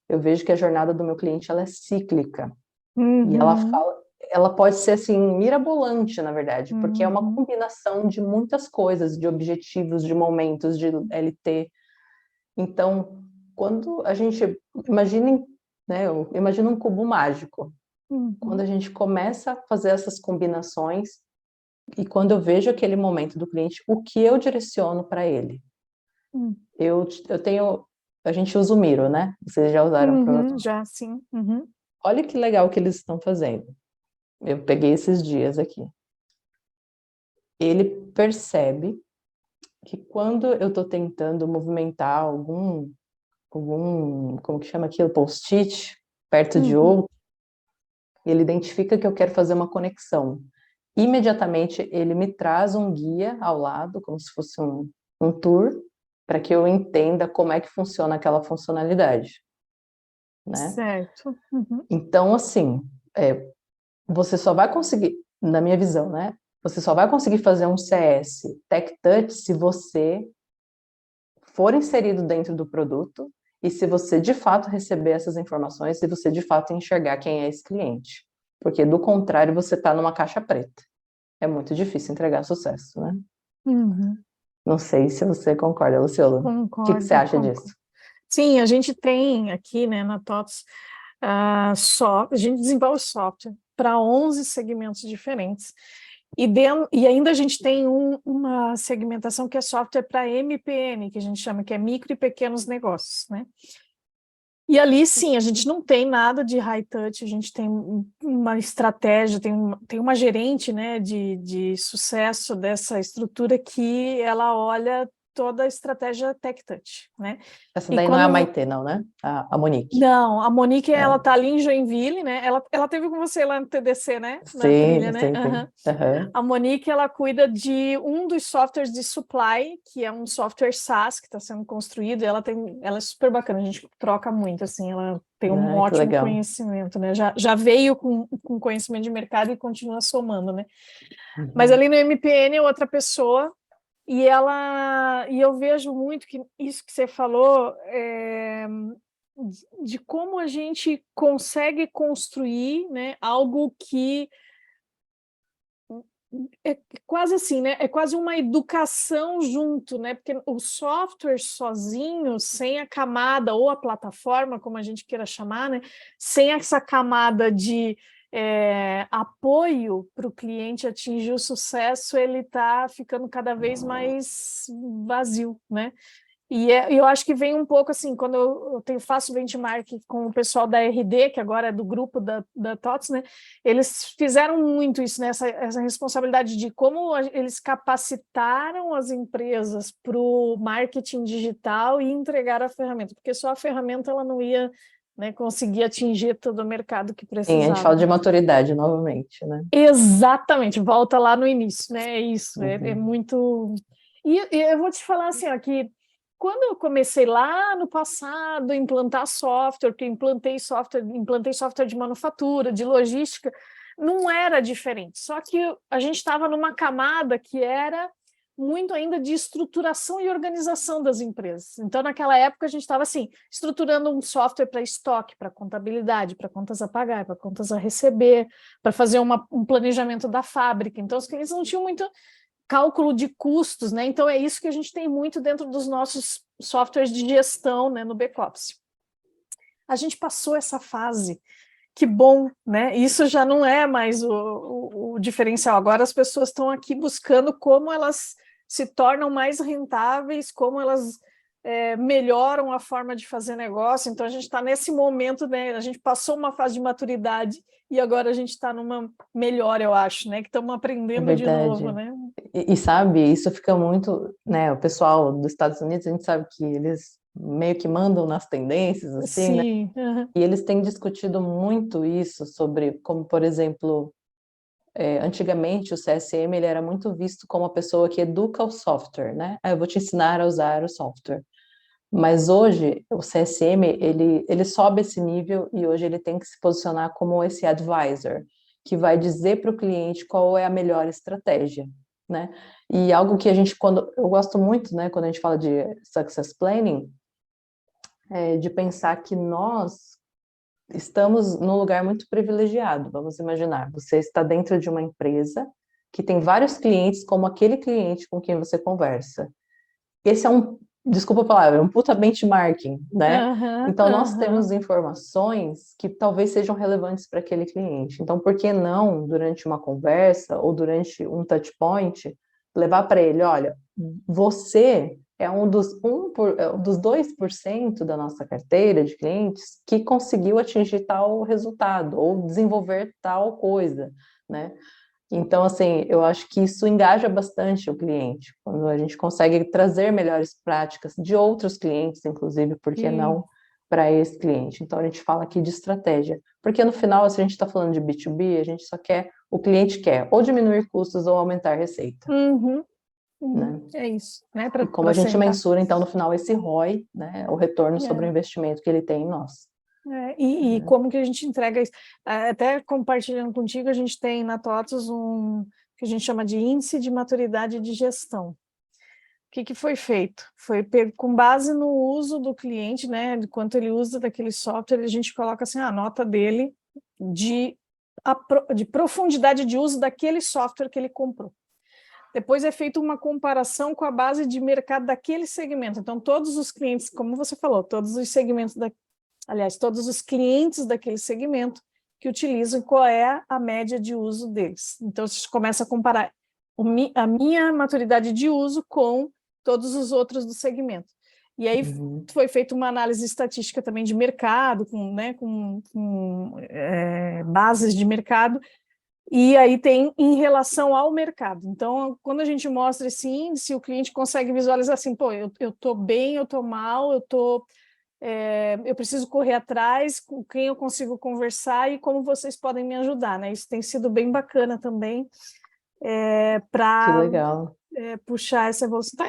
Speaker 1: eu vejo que a jornada do meu cliente ela é cíclica. E ela pode ser assim, mirabolante, na verdade, porque é uma combinação de muitas coisas, de objetivos, de momentos, de LT. Então, quando a gente, imaginem, né, eu imagino um cubo mágico. Quando a gente começa a fazer essas combinações, e quando eu vejo aquele momento do cliente, o que eu direciono para ele? Eu tenho, a gente usa o Miro, né? Vocês já usaram para
Speaker 2: Já, sim.
Speaker 1: Olha que legal que eles estão fazendo. Eu peguei esses dias aqui. Ele percebe que quando eu estou tentando movimentar como que chama aquilo, post-it, perto de outro, ele identifica que eu quero fazer uma conexão. Imediatamente ele me traz um guia ao lado, como se fosse um tour, para que eu entenda como é que funciona aquela funcionalidade, né?
Speaker 2: Certo.
Speaker 1: Então, assim, você só vai conseguir, na minha visão, né? Você só vai conseguir fazer um CS Tech Touch se você for inserido dentro do produto e se você de fato receber essas informações e você de fato enxergar quem é esse cliente. Porque do contrário, você está numa caixa preta. É muito difícil entregar sucesso, né? Não sei se você concorda, Luciolo. O que você acha
Speaker 2: Concordo.
Speaker 1: disso?
Speaker 2: Sim, a gente tem aqui, né, na TOTS, a gente desenvolve software para 11 segmentos diferentes. E ainda a gente tem uma segmentação que é software para MPN, que a gente chama que é micro e pequenos negócios, né? E ali, sim, a gente não tem nada de high touch, a gente tem uma estratégia, tem uma gerente, né, de sucesso dessa estrutura que ela olha toda a estratégia tech touch, né?
Speaker 1: Essa
Speaker 2: E
Speaker 1: daí não é a
Speaker 2: quando
Speaker 1: Maitê, não, né? A Monique.
Speaker 2: Não, a Monique,
Speaker 1: É.
Speaker 2: ela tá ali em Joinville, né? Ela teve com você lá no TDC, né? Na trilha,
Speaker 1: Sim,
Speaker 2: né?
Speaker 1: sim, sim. Aham.
Speaker 2: A Monique, ela cuida de um dos softwares de supply, que é um software SaaS que está sendo construído, e ela é super bacana, a gente troca muito, assim, ela tem um
Speaker 1: Ah, que
Speaker 2: ótimo
Speaker 1: legal.
Speaker 2: conhecimento, né? Já veio com conhecimento de mercado e continua somando, né? Mas
Speaker 1: Uhum.
Speaker 2: ali no MPN é outra pessoa, e eu vejo muito que isso que você falou de como a gente consegue construir, né, algo que é quase assim, né? É quase uma educação junto, né? Porque o software sozinho, sem a camada ou a plataforma, como a gente queira chamar, né? Sem essa camada de apoio para o cliente atingir o sucesso, ele está ficando cada vez mais vazio, né? E eu acho que vem um pouco assim, quando faço benchmark com o pessoal da RD, que agora é do grupo da TOTS, né? Eles fizeram muito isso, né? Essa responsabilidade de como eles capacitaram as empresas para o marketing digital e entregar a ferramenta, porque só a ferramenta ela não ia, né, conseguir atingir todo o mercado que
Speaker 1: Sim, a gente
Speaker 2: precisava.
Speaker 1: fala de maturidade novamente, né?
Speaker 2: Exatamente, volta lá no início, né? É isso, é
Speaker 1: Uhum.
Speaker 2: muito. E eu vou te falar assim, ó, que quando eu comecei lá no passado a implantar software, que implantei software de manufatura, de logística, não era diferente. Só que a gente estava numa camada que era muito ainda de estruturação e organização das empresas. Então, naquela época, a gente estava assim, estruturando um software para estoque, para contabilidade, para contas a pagar, para contas a receber, para fazer um planejamento da fábrica. Então, os clientes não tinham muito cálculo de custos, né? Então, é isso que a gente tem muito dentro dos nossos softwares de gestão, né, no back-office. A gente passou essa fase. Que bom, né? Isso já não é mais o diferencial. Agora as pessoas estão aqui buscando como elas se tornam mais rentáveis, como elas melhoram a forma de fazer negócio. Então, a gente está nesse momento, né? A gente passou uma fase de maturidade e agora a gente está numa melhor, eu acho, né? Que estamos
Speaker 1: É
Speaker 2: aprendendo de novo,
Speaker 1: verdade.
Speaker 2: né?
Speaker 1: E sabe, isso fica muito, né? O pessoal dos Estados Unidos, a gente sabe que eles meio que mandam nas tendências, assim, né?
Speaker 2: Sim, aham.
Speaker 1: E eles têm discutido muito isso sobre, como, por exemplo, antigamente o CSM ele era muito visto como a pessoa que educa o software, né? Ah, eu vou te ensinar a usar o software. Mas hoje o CSM ele sobe esse nível e hoje ele tem que se posicionar como esse advisor, que vai dizer para o cliente qual é a melhor estratégia, né? E algo que a gente, quando eu gosto muito, né, quando a gente fala de success planning, é de pensar que nós estamos num lugar muito privilegiado. Vamos imaginar, você está dentro de uma empresa que tem vários clientes, como aquele cliente com quem você conversa. Esse é um, desculpa a palavra, é um puta benchmarking, né?
Speaker 2: Aham,
Speaker 1: Então, nós
Speaker 2: aham.
Speaker 1: temos informações que talvez sejam relevantes para aquele cliente. Então, por que não, durante uma conversa ou durante um touch point, levar para ele, olha, você é um dos 2% da nossa carteira de clientes que conseguiu atingir tal resultado ou desenvolver tal coisa, né? Então, assim, eu acho que isso engaja bastante o cliente, quando a gente consegue trazer melhores práticas de outros clientes, inclusive, por que
Speaker 2: Sim.
Speaker 1: não para esse cliente? Então, a gente fala aqui de estratégia, porque no final, se a gente está falando de B2B, a gente só quer, o cliente quer ou diminuir custos ou aumentar receita,
Speaker 2: Uhum, uhum.
Speaker 1: né?
Speaker 2: É isso, né?
Speaker 1: E como a
Speaker 2: Para
Speaker 1: gente
Speaker 2: sentar.
Speaker 1: mensura, então, no final, esse ROI, né, o retorno sobre o
Speaker 2: É.
Speaker 1: investimento que ele tem em nós.
Speaker 2: E como que a gente entrega isso? Até compartilhando contigo, a gente tem na TOTUS um que a gente chama de índice de maturidade de gestão. O que foi feito? Foi com base no uso do cliente, né? De quanto ele usa daquele software, a gente coloca assim a nota dele de, de profundidade de uso daquele software que ele comprou. Depois é feita uma comparação com a base de mercado daquele segmento. Então, todos os clientes, como você falou, todos os segmentos aliás, todos os clientes daquele segmento que utilizam, qual é a média de uso deles. Então, você começa a comparar a minha maturidade de uso com todos os outros do segmento. E aí
Speaker 1: Uhum.
Speaker 2: foi feita uma análise estatística também de mercado, bases de mercado, e aí tem em relação ao mercado. Então, quando a gente mostra esse índice, o cliente consegue visualizar assim, pô, eu estou bem, eu estou mal, eu preciso correr atrás, com quem eu consigo conversar e como vocês podem me ajudar, né? Isso tem sido bem bacana também
Speaker 1: Que
Speaker 2: para
Speaker 1: legal.
Speaker 2: puxar essa evolução.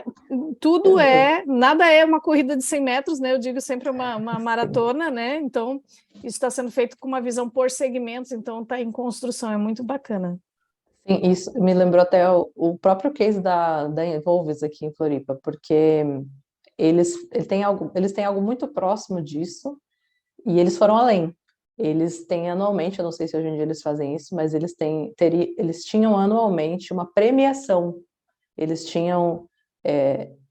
Speaker 2: Tudo nada é uma corrida de 100 metros, né? Eu digo sempre uma maratona, né? Então, isso está sendo feito com uma visão por segmentos, então está em construção, é muito bacana.
Speaker 1: Sim, isso me lembrou até o próprio case da Envolves aqui em Floripa, porque eles têm algo muito próximo disso e eles foram além. Eles têm anualmente, eu não sei se hoje em dia eles fazem isso, mas eles tinham anualmente uma premiação. Eles tinham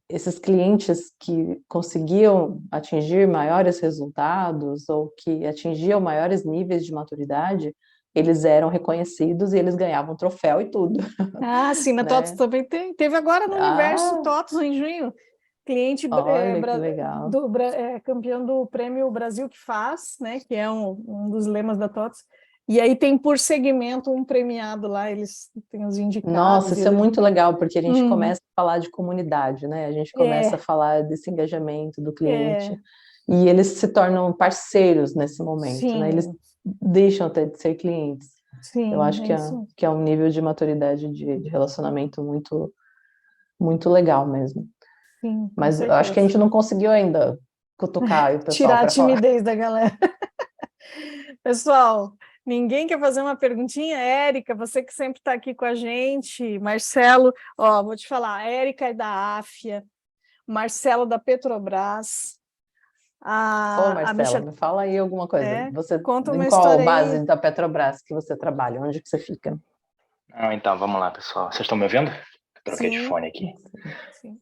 Speaker 1: esses clientes que conseguiam atingir maiores resultados ou que atingiam maiores níveis de maturidade, eles eram reconhecidos e eles ganhavam troféu e tudo,
Speaker 2: Ah, sim, na TOTOS
Speaker 1: né?
Speaker 2: também tem. Teve agora no Universo
Speaker 1: Ah,
Speaker 2: TOTOS em junho. Cliente
Speaker 1: olha que legal.
Speaker 2: campeão do Prêmio Brasil que faz, né? Que é um dos lemas da TOTOS. E aí tem por segmento um premiado lá, eles têm os
Speaker 1: Nossa,
Speaker 2: indicados.
Speaker 1: isso é muito legal, porque a gente
Speaker 2: Uhum.
Speaker 1: começa a falar de comunidade, né? A gente começa a
Speaker 2: É,
Speaker 1: falar desse engajamento do cliente,
Speaker 2: é,
Speaker 1: e eles se tornam parceiros nesse momento, né? Eles
Speaker 2: sim,
Speaker 1: deixam até de ser clientes. Eu
Speaker 2: sim,
Speaker 1: acho
Speaker 2: é isso.
Speaker 1: que é um nível de maturidade de relacionamento muito, muito legal mesmo.
Speaker 2: Sim, com
Speaker 1: Mas eu acho que a
Speaker 2: certeza.
Speaker 1: gente não conseguiu ainda cutucar o pessoal
Speaker 2: Tirar a
Speaker 1: para falar.
Speaker 2: timidez da galera. Pessoal, ninguém quer fazer uma perguntinha? Érica, você que sempre está aqui com a gente, Marcelo, ó, vou te falar, a Érica é da Áfia, Marcelo da Petrobras,
Speaker 1: Ô,
Speaker 2: a
Speaker 1: Marcela,
Speaker 2: Michelle,
Speaker 1: me fala aí alguma coisa. Você,
Speaker 2: conta
Speaker 1: em
Speaker 2: uma
Speaker 1: qual
Speaker 2: história
Speaker 1: base
Speaker 2: aí.
Speaker 1: da Petrobras que você trabalha? Onde que você fica?
Speaker 4: Ah, então, vamos lá, pessoal. Vocês estão me ouvindo? Troquei de
Speaker 2: Sim,
Speaker 4: fone aqui.
Speaker 2: sim.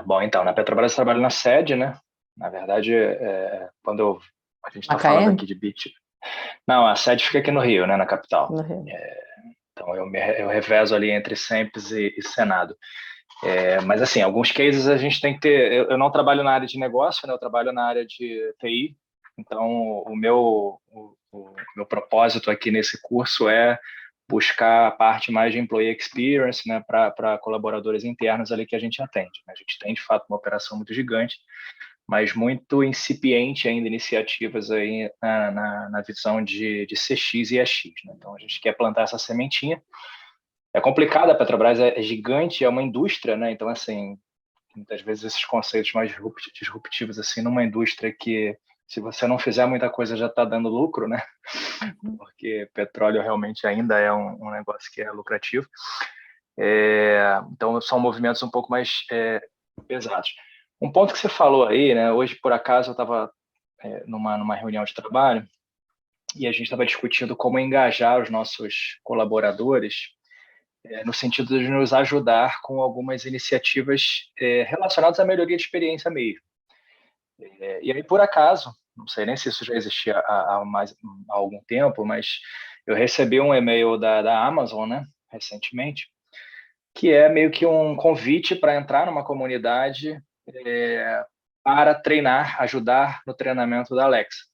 Speaker 4: Bom, então, na Petrobras eu trabalho na sede, né? Na verdade, quando a gente está falando
Speaker 1: Macaé?
Speaker 4: aqui de BIT. Não, a sede fica aqui no Rio, né? Na capital.
Speaker 1: No Rio.
Speaker 4: Então, eu revezo ali entre SEMPES e Senado. Mas, assim, alguns cases a gente tem que ter... Eu não trabalho na área de negócio, né? Eu trabalho na área de TI. Então, o meu propósito aqui nesse curso é buscar a parte mais de employee experience, né, para colaboradores internos ali que a gente atende. A gente tem, de fato, uma operação muito gigante, mas muito incipiente ainda iniciativas aí na visão de CX e EX, né? Então, a gente quer plantar essa sementinha. É complicado, a Petrobras é gigante, é uma indústria, né? Então, assim, muitas vezes esses conceitos mais disruptivos, assim, numa indústria que, se você não fizer muita coisa, já está dando lucro, né? Porque petróleo realmente ainda é um negócio que é lucrativo. Então, são movimentos um pouco mais pesados. Um ponto que você falou aí, né? Hoje, por acaso, eu estava numa reunião de trabalho e a gente estava discutindo como engajar os nossos colaboradores no sentido de nos ajudar com algumas iniciativas relacionadas à melhoria de experiência mesmo. E aí, por acaso, não sei nem se isso já existia há algum tempo, mas eu recebi um e-mail da Amazon, né, recentemente, que é meio que um convite para entrar numa comunidade para treinar, ajudar no treinamento da Alexa.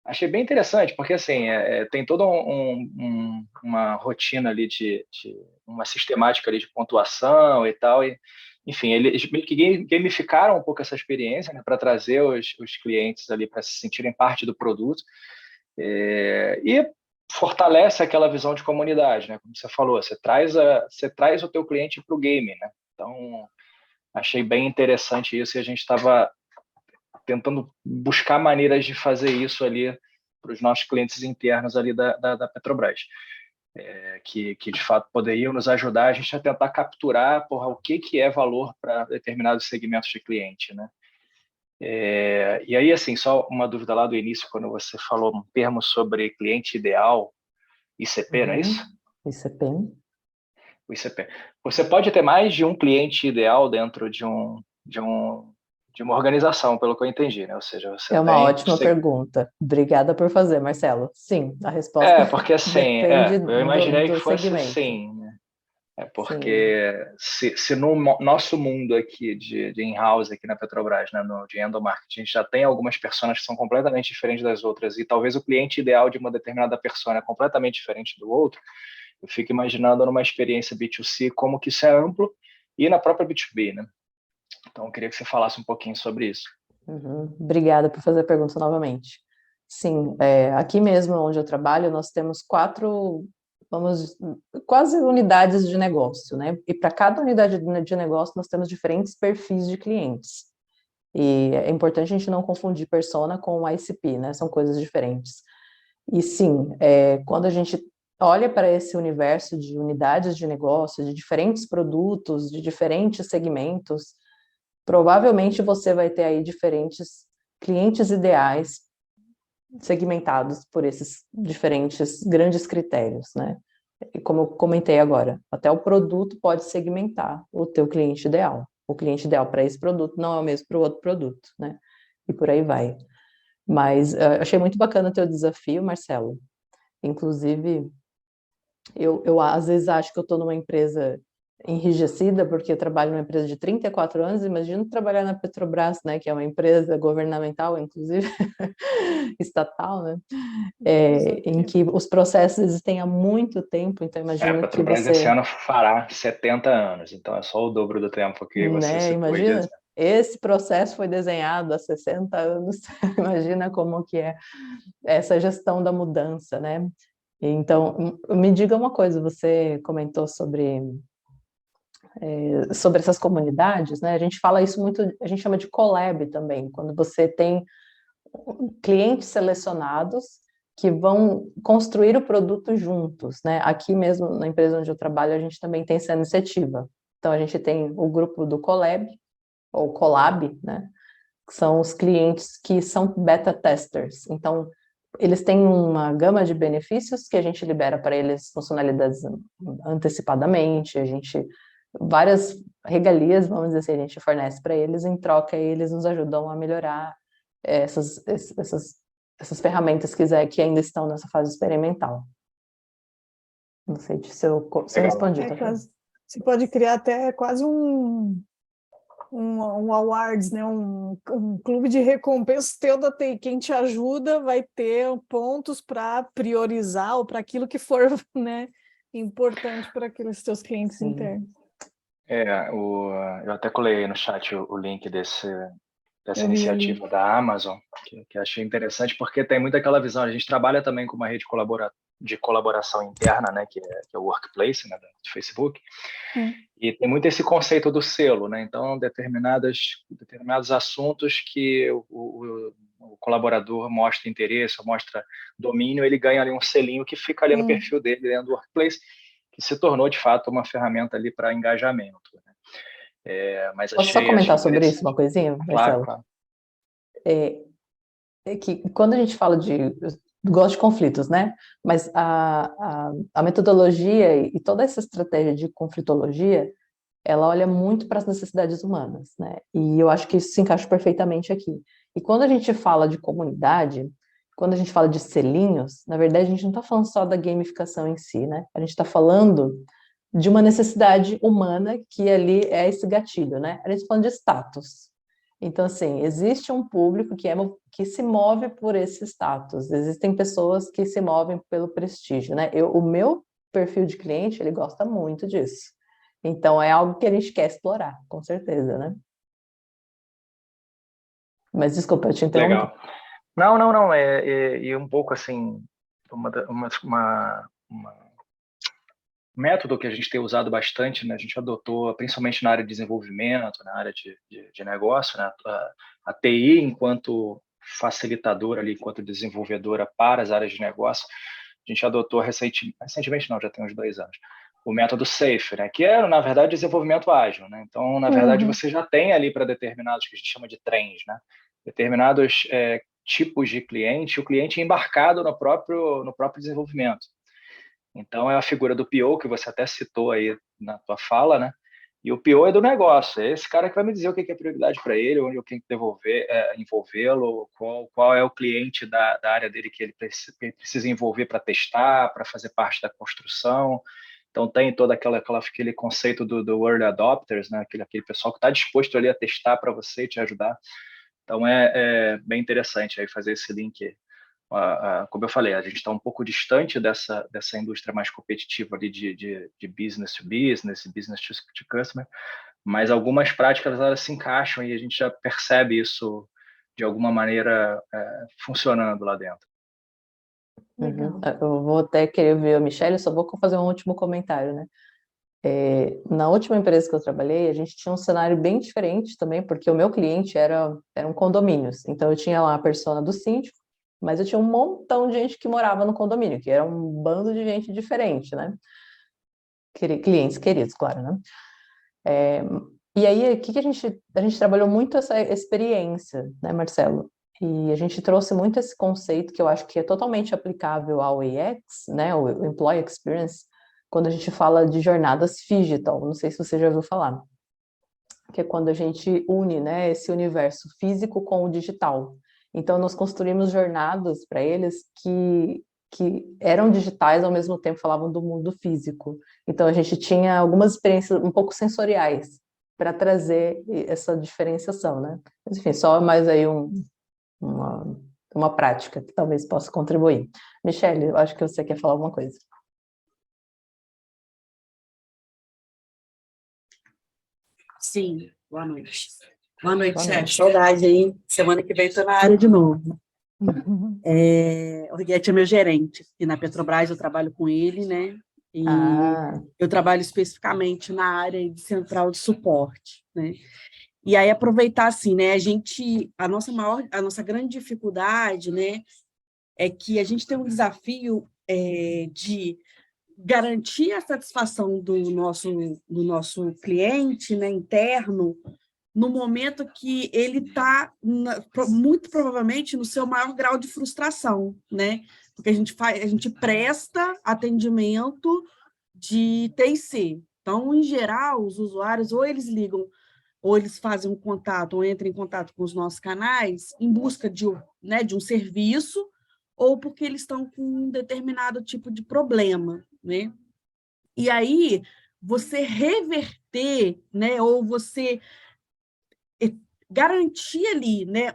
Speaker 4: Achei bem interessante, porque assim, tem toda uma rotina ali uma sistemática ali de pontuação e tal, e, enfim, eles meio que gamificaram um pouco essa experiência, né, para trazer os clientes ali para se sentirem parte do produto, e fortalece aquela visão de comunidade, né, como você falou, você traz o teu cliente para o game, né, então achei bem interessante isso, e a gente estava tentando buscar maneiras de fazer isso ali para os nossos clientes internos ali da Petrobras, que de fato poderiam nos ajudar a gente a tentar capturar o que é valor para determinados segmentos de cliente, né? E aí, assim, só uma dúvida lá do início, quando você falou um termo sobre cliente ideal, ICP, não é isso?
Speaker 1: ICP.
Speaker 4: O ICP. Você pode ter mais de um cliente ideal dentro de uma organização, pelo que eu entendi, né? Ou seja, você
Speaker 1: É uma
Speaker 4: tem...
Speaker 1: ótima pergunta. Obrigada por fazer, Marcelo. Sim, a resposta
Speaker 4: Porque assim,
Speaker 1: depende
Speaker 4: eu imaginei que
Speaker 1: do
Speaker 4: fosse
Speaker 1: segmento.
Speaker 4: assim, né?
Speaker 1: Sim.
Speaker 4: Porque se no nosso mundo aqui de in-house aqui na Petrobras, né, de endomarketing, a gente já tem algumas personas que são completamente diferentes das outras, e talvez o cliente ideal de uma determinada persona é completamente diferente do outro, eu fico imaginando numa experiência B2C como que isso é amplo, e na própria B2B, né? Então, eu queria que você falasse um pouquinho sobre isso.
Speaker 1: Obrigada por fazer a pergunta novamente. Sim, aqui mesmo onde eu trabalho, nós temos quase unidades de negócio, né? E para cada unidade de negócio, nós temos diferentes perfis de clientes. E é importante a gente não confundir persona com ICP, né? São coisas diferentes. E sim, quando a gente olha para esse universo de unidades de negócio, de diferentes produtos, de diferentes segmentos, provavelmente você vai ter aí diferentes clientes ideais segmentados por esses diferentes grandes critérios, né? E como eu comentei agora, até o produto pode segmentar o teu cliente ideal. O cliente ideal para esse produto não é o mesmo para o outro produto, né? E por aí vai. Mas achei muito bacana o teu desafio, Marcelo. Inclusive, eu às vezes acho que eu estou numa empresa enrijecida, porque eu trabalho numa empresa de 34 anos, imagino trabalhar na Petrobras, né, que é uma empresa governamental, inclusive estatal, né, em que os processos existem há muito tempo, então
Speaker 4: A
Speaker 1: imagino que
Speaker 4: Petrobras esse
Speaker 1: você,
Speaker 4: ano fará 70 anos, então é só o dobro do tempo que você
Speaker 1: né,
Speaker 4: citou aí de
Speaker 1: imagina,
Speaker 4: exemplo.
Speaker 1: esse processo foi desenhado há 60 anos, imagina como que é essa gestão da mudança, né? Então, me diga uma coisa, você comentou sobre essas comunidades, né? A gente fala isso muito, a gente chama de collab também, quando você tem clientes selecionados que vão construir o produto juntos, né? Aqui mesmo na empresa onde eu trabalho, a gente também tem essa iniciativa. Então, a gente tem o grupo do Collab, ou Collab, né? Que são os clientes que são beta testers. Então, eles têm uma gama de benefícios que a gente libera para eles funcionalidades antecipadamente, várias regalias, vamos dizer assim, a gente fornece para eles, em troca eles nos ajudam a melhorar essas ferramentas que ainda estão nessa fase experimental. Não sei se eu respondi.
Speaker 2: É, Você pode criar até quase um awards, né? Um clube de recompensa teu da TI. Quem te ajuda vai ter pontos para priorizar ou para aquilo que for, né, importante para aqueles teus clientes
Speaker 1: Sim.
Speaker 2: internos.
Speaker 4: Eu até colei aí no chat o link dessa
Speaker 2: Eu vi ali.
Speaker 4: iniciativa da Amazon, que achei interessante, porque tem muito aquela visão. A gente trabalha também com uma rede de colaboração interna, né, que é o Workplace, né, do Facebook, e tem muito esse conceito do selo, né? Então, determinados assuntos que o colaborador mostra interesse, ou mostra domínio, ele ganha ali um selinho que fica ali no perfil dele dentro do Workplace, que se tornou, de fato, uma ferramenta ali para engajamento, né? Mas
Speaker 1: Posso só
Speaker 4: achei
Speaker 1: comentar sobre isso,
Speaker 4: interessante.
Speaker 1: uma coisinha,
Speaker 4: Claro,
Speaker 1: Marcelo?
Speaker 4: claro.
Speaker 1: É que quando a gente fala de... Eu gosto de conflitos, né? Mas a metodologia e toda essa estratégia de conflitologia, ela olha muito para as necessidades humanas, né? E eu acho que isso se encaixa perfeitamente aqui. E quando a gente fala de comunidade, quando a gente fala de selinhos, na verdade a gente não está falando só da gamificação em si, né? A gente está falando de uma necessidade humana que ali é esse gatilho, né? A gente está falando de status. Então, assim, existe um público que se move por esse status. Existem pessoas que se movem pelo prestígio, né? O meu perfil de cliente, ele gosta muito disso. Então, é algo que a gente quer explorar, com certeza, né? Mas, desculpa, eu te interrompi.
Speaker 4: Legal. Não. E um pouco assim, um método que a gente tem usado bastante, né? A gente adotou, principalmente na área de desenvolvimento, na área de negócio, né? A TI enquanto facilitadora ali, enquanto desenvolvedora para as áreas de negócio, a gente adotou recentemente não, já tem uns 2 anos, o método SAFe, né? Que é, na verdade, desenvolvimento ágil, né? Então, na verdade, você já tem ali para determinados, que a gente chama de trends, né? Determinados tipos de cliente, o cliente é embarcado no próprio desenvolvimento. Então, é a figura do PO, que você até citou aí na tua fala, né? E o PO é do negócio, é esse cara que vai me dizer o que é prioridade para ele, onde eu tenho que envolvê-lo, qual é o cliente da área dele que ele precisa envolver para testar, para fazer parte da construção. Então, tem todo aquele conceito do early adopters, né? Aquele pessoal que está disposto ali a testar para você e te ajudar. Então, é bem interessante aí fazer esse link. Como eu falei, a gente está um pouco distante dessa indústria mais competitiva ali de business to business, business to customer, mas algumas práticas elas se encaixam e a gente já percebe isso de alguma maneira funcionando lá dentro.
Speaker 1: Uhum. Eu vou até querer ver a Michelle, só vou fazer um último comentário, né? Na última empresa que eu trabalhei, a gente tinha um cenário bem diferente também, porque o meu cliente eram condomínios. Então, eu tinha lá a persona do síndico, mas eu tinha um montão de gente que morava no condomínio, que era um bando de gente diferente, né? Clientes queridos, claro, né? E aí, o que a gente trabalhou muito essa experiência, né, Marcelo? E a gente trouxe muito esse conceito que eu acho que é totalmente aplicável ao UX, né, o Employee Experience, quando a gente fala de jornadas digital, não sei se você já ouviu falar, que é quando a gente une, né, esse universo físico com o digital. Então, nós construímos jornadas para eles que eram digitais, ao mesmo tempo falavam do mundo físico. Então, a gente tinha algumas experiências um pouco sensoriais para trazer essa diferenciação, né? Mas, enfim, só mais aí uma prática que talvez possa contribuir. Michelle, eu acho que você quer falar alguma coisa.
Speaker 5: Sim, boa noite. Boa noite,
Speaker 1: Boa
Speaker 5: chefe.
Speaker 1: noite.
Speaker 5: Saudade, hein? Semana que vem estou na área de novo. O Riguete é meu gerente, e na Petrobras eu trabalho com ele, né? E eu trabalho especificamente na área de central de suporte, né? E aí aproveitar assim, né? A nossa grande dificuldade, né? É que a gente tem um desafio de garantir a satisfação do nosso cliente, né, interno, no momento que ele está, muito provavelmente, no seu maior grau de frustração, né? Porque a gente presta atendimento de T&C. Então, em geral, os usuários, ou eles ligam, ou eles fazem um contato, ou entram em contato com os nossos canais, em busca de um serviço, ou porque eles estão com um determinado tipo de problema, né? E aí, você reverter, né, ou você garantir ali, né,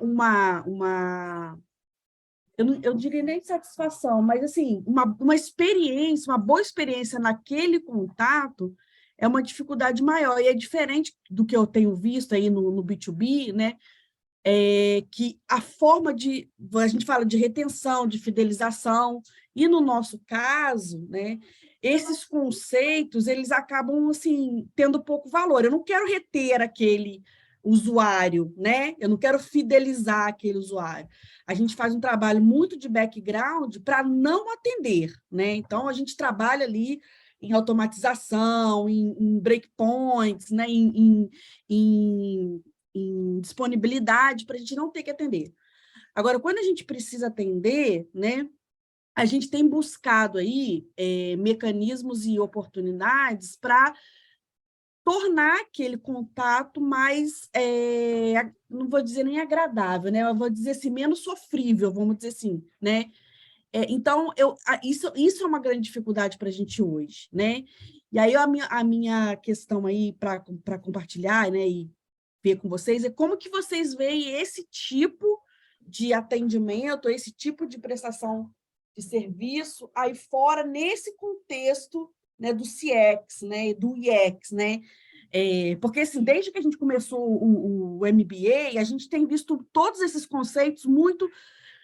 Speaker 5: eu diria nem satisfação, mas assim, uma experiência, uma boa experiência naquele contato é uma dificuldade maior, e é diferente do que eu tenho visto aí no B2B, né, que a forma a gente fala de retenção, de fidelização, e no nosso caso, né, esses conceitos, eles acabam, assim, tendo pouco valor. Eu não quero reter aquele usuário, né? Eu não quero fidelizar aquele usuário. A gente faz um trabalho muito de background para não atender, né? Então, a gente trabalha ali em automatização, em breakpoints, né? Em disponibilidade para a gente não ter que atender. Agora, quando a gente precisa atender, né, a gente tem buscado aí mecanismos e oportunidades para tornar aquele contato mais, não vou dizer nem agradável, né, eu vou dizer assim, menos sofrível, vamos dizer assim, né? Então, isso é uma grande dificuldade para a gente hoje, né? E aí a minha questão aí para compartilhar, né, e ver com vocês é como que vocês veem esse tipo de atendimento, esse tipo de prestação de serviço aí fora, nesse contexto, né, do CX, né, do UX, né? Porque, assim, desde que a gente começou o MBA, a gente tem visto todos esses conceitos muito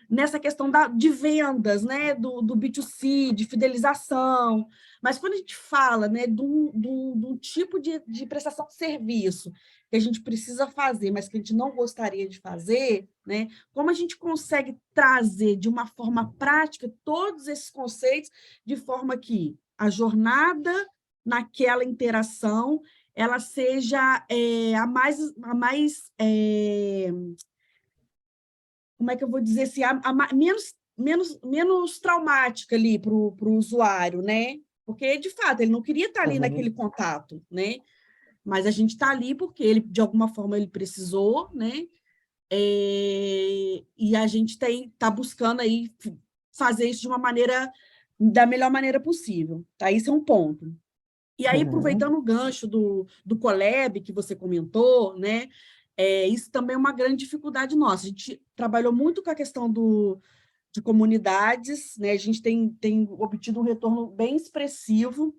Speaker 5: nessa questão de vendas, né, do B2C, de fidelização, mas quando a gente fala, né, de um tipo de prestação de serviço que a gente precisa fazer, mas que a gente não gostaria de fazer, né, como a gente consegue trazer de uma forma prática todos esses conceitos de forma que a jornada naquela interação ela seja a mais como é que eu vou dizer assim, menos traumática ali para o usuário, né? Porque, de fato, ele não queria estar ali naquele contato, né? Mas a gente está ali porque ele, de alguma forma, ele precisou, né? E a gente está buscando aí fazer isso de uma maneira, da melhor maneira possível, tá? Isso é um ponto. E aí, aproveitando o gancho do Collab que você comentou, né? Isso também é uma grande dificuldade nossa. A gente trabalhou muito com a questão de comunidades, né? A gente tem obtido um retorno bem expressivo,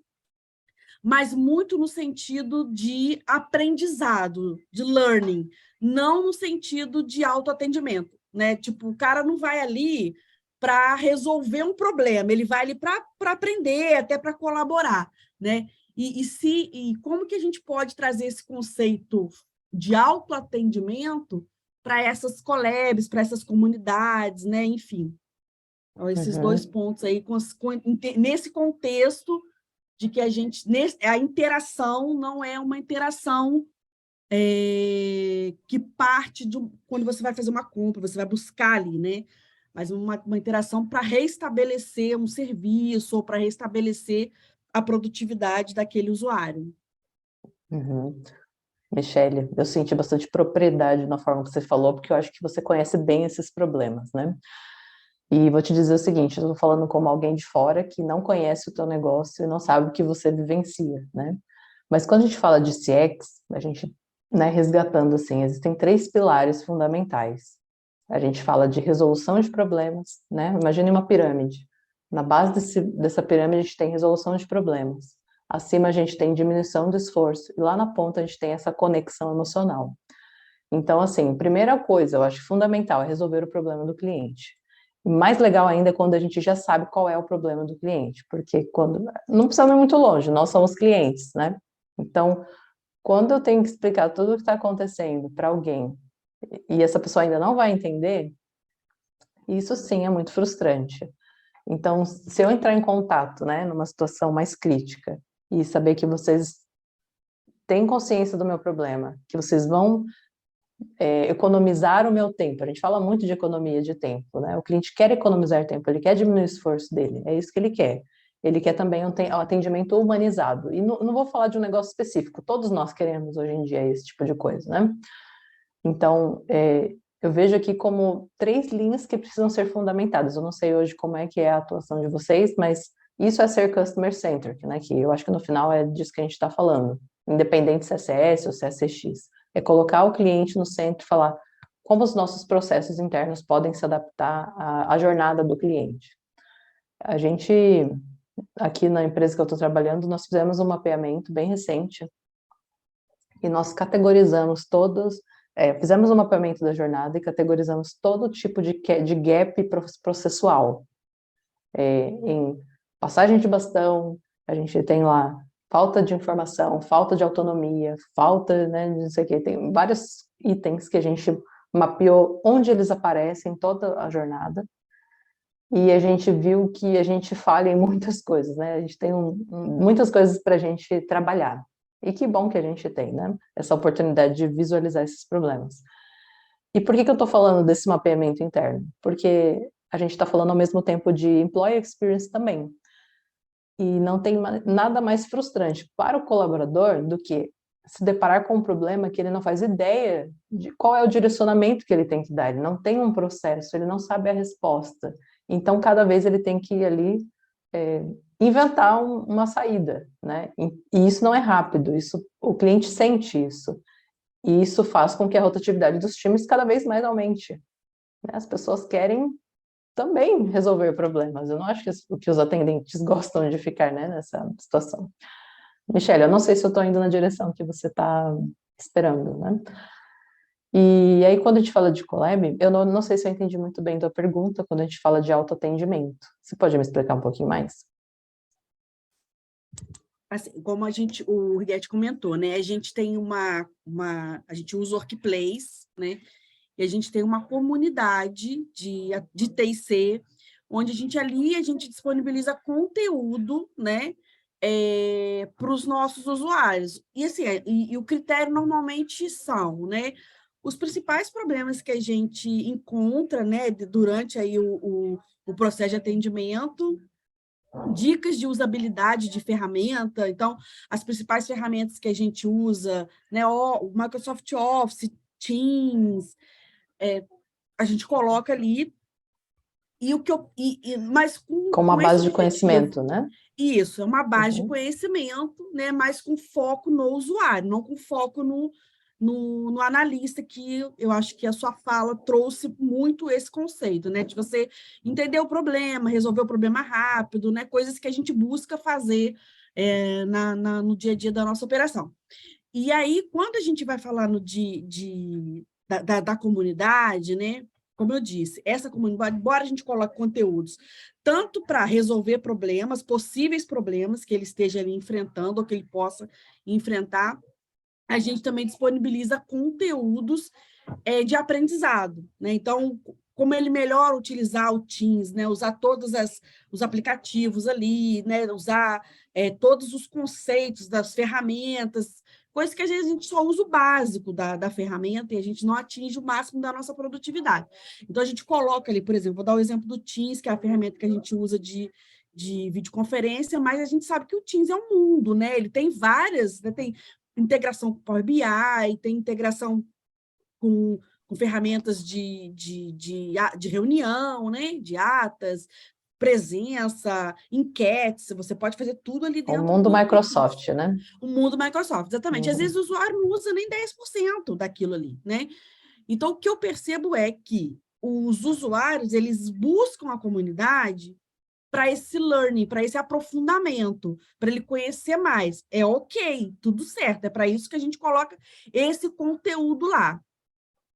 Speaker 5: mas muito no sentido de aprendizado, de learning, não no sentido de autoatendimento, né? Tipo, o cara não vai ali para resolver um problema, ele vai ali para aprender, até para colaborar, né? E como que a gente pode trazer esse conceito de autoatendimento para essas collabs, para essas comunidades, né? Enfim, então, esses dois pontos aí, nesse contexto de que a interação não é uma interação que parte quando você vai fazer uma compra, você vai buscar ali, né? Mas uma interação para restabelecer um serviço ou para restabelecer a produtividade daquele usuário.
Speaker 1: Michele, eu senti bastante propriedade na forma que você falou, porque eu acho que você conhece bem esses problemas, né? E vou te dizer o seguinte, eu estou falando como alguém de fora que não conhece o teu negócio e não sabe o que você vivencia, né? Mas quando a gente fala de CX, a gente, né, resgatando assim, existem 3 pilares fundamentais. A gente fala de resolução de problemas, né? Imagine uma pirâmide. Na base dessa pirâmide a gente tem resolução de problemas. Acima a gente tem diminuição do esforço e lá na ponta a gente tem essa conexão emocional. Então, assim, primeira coisa, eu acho fundamental é resolver o problema do cliente. Mais legal ainda é quando a gente já sabe qual é o problema do cliente, porque quando não precisamos ir muito longe, nós somos clientes, né? Então, quando eu tenho que explicar tudo o que está acontecendo para alguém e essa pessoa ainda não vai entender, isso sim é muito frustrante. Então, se eu entrar em contato, né, numa situação mais crítica e saber que vocês têm consciência do meu problema, que vocês vão economizar o meu tempo. A gente fala muito de economia de tempo, né? O cliente quer economizar tempo, ele quer diminuir o esforço dele, é isso que ele quer. Ele quer também um atendimento humanizado. E não vou falar de um negócio específico, todos nós queremos hoje em dia esse tipo de coisa, né? Então, eu vejo aqui como 3 linhas que precisam ser fundamentadas. Eu não sei hoje como é que é a atuação de vocês, mas Isso é ser customer-centric, né? Que eu acho que no final é disso que a gente está falando. Independente se é CS ou se é CX. É colocar o cliente no centro e falar como os nossos processos internos podem se adaptar à jornada do cliente. A gente, aqui na empresa que eu estou trabalhando, nós fizemos um mapeamento bem recente e nós categorizamos fizemos um mapeamento da jornada e categorizamos todo tipo de gap processual. Em passagem de bastão, a gente tem lá falta de informação, falta de autonomia, falta, né, de não sei o quê, tem vários itens que a gente mapeou onde eles aparecem toda a jornada, e a gente viu que a gente falha em muitas coisas, né, a gente tem muitas coisas para a gente trabalhar, e que bom que a gente tem, né, essa oportunidade de visualizar esses problemas. E por que eu estou falando desse mapeamento interno? Porque a gente está falando ao mesmo tempo de employee experience também. E não tem nada mais frustrante para o colaborador do que se deparar com um problema que ele não faz ideia de qual é o direcionamento que ele tem que dar. Ele não tem um processo, ele não sabe a resposta. Então, cada vez ele tem que ir ali inventar uma saída, né? E isso não é rápido, o cliente sente isso. E isso faz com que a rotatividade dos times cada vez mais aumente, né? As pessoas querem também resolver problemas. Eu não acho que os atendentes gostam de ficar, né, nessa situação. Michelle, eu não sei se eu estou indo na direção que você está esperando, né? E aí, quando a gente fala de collab, eu não sei se eu entendi muito bem da pergunta, quando a gente fala de autoatendimento. Você pode me explicar um pouquinho mais?
Speaker 5: Assim, como o Rigetti comentou, né? A gente tem a gente usa o Workplace, né? E a gente tem uma comunidade de T&C, onde a gente disponibiliza conteúdo, né? Para os nossos usuários. E assim, e o critério normalmente são, né? Os principais problemas que a gente encontra, né, durante aí o processo de atendimento, dicas de usabilidade de ferramenta. Então, as principais ferramentas que a gente usa, né, o Microsoft Office, Teams, a gente coloca ali, mas
Speaker 1: Com uma
Speaker 5: com
Speaker 1: base
Speaker 5: esse
Speaker 1: de conhecimento, né?
Speaker 5: Isso, é uma base de conhecimento, né, mas com foco no usuário, não com foco no analista, que eu acho que a sua fala trouxe muito esse conceito, né, de você entender o problema, resolver o problema rápido, né, coisas que a gente busca fazer no dia a dia da nossa operação. E aí, quando a gente vai falar da comunidade, né, como eu disse, essa comunidade, embora a gente coloque conteúdos tanto para resolver problemas, possíveis problemas que ele esteja ali enfrentando ou que ele possa enfrentar, a gente também disponibiliza conteúdos de aprendizado, né? Então, como ele melhor utilizar o Teams, né? Usar todos os aplicativos ali, né? Usar todos os conceitos das ferramentas, coisa que às vezes a gente só usa o básico da ferramenta e a gente não atinge o máximo da nossa produtividade. Então, a gente coloca ali, por exemplo, vou dar o exemplo do Teams, que é a ferramenta que a gente usa de videoconferência, mas a gente sabe que o Teams é um mundo, né? Ele tem várias, né? Tem integração com Power BI, tem integração com ferramentas de reunião, né? De atas, presença, enquetes, você pode fazer tudo ali dentro.
Speaker 1: O mundo Microsoft, né?
Speaker 5: O mundo Microsoft, exatamente. Às vezes o usuário não usa nem 10% daquilo ali, né? Então, o que eu percebo é que os usuários, eles buscam a comunidade para esse learning, para esse aprofundamento, para ele conhecer mais. É ok, tudo certo, é para isso que a gente coloca esse conteúdo lá.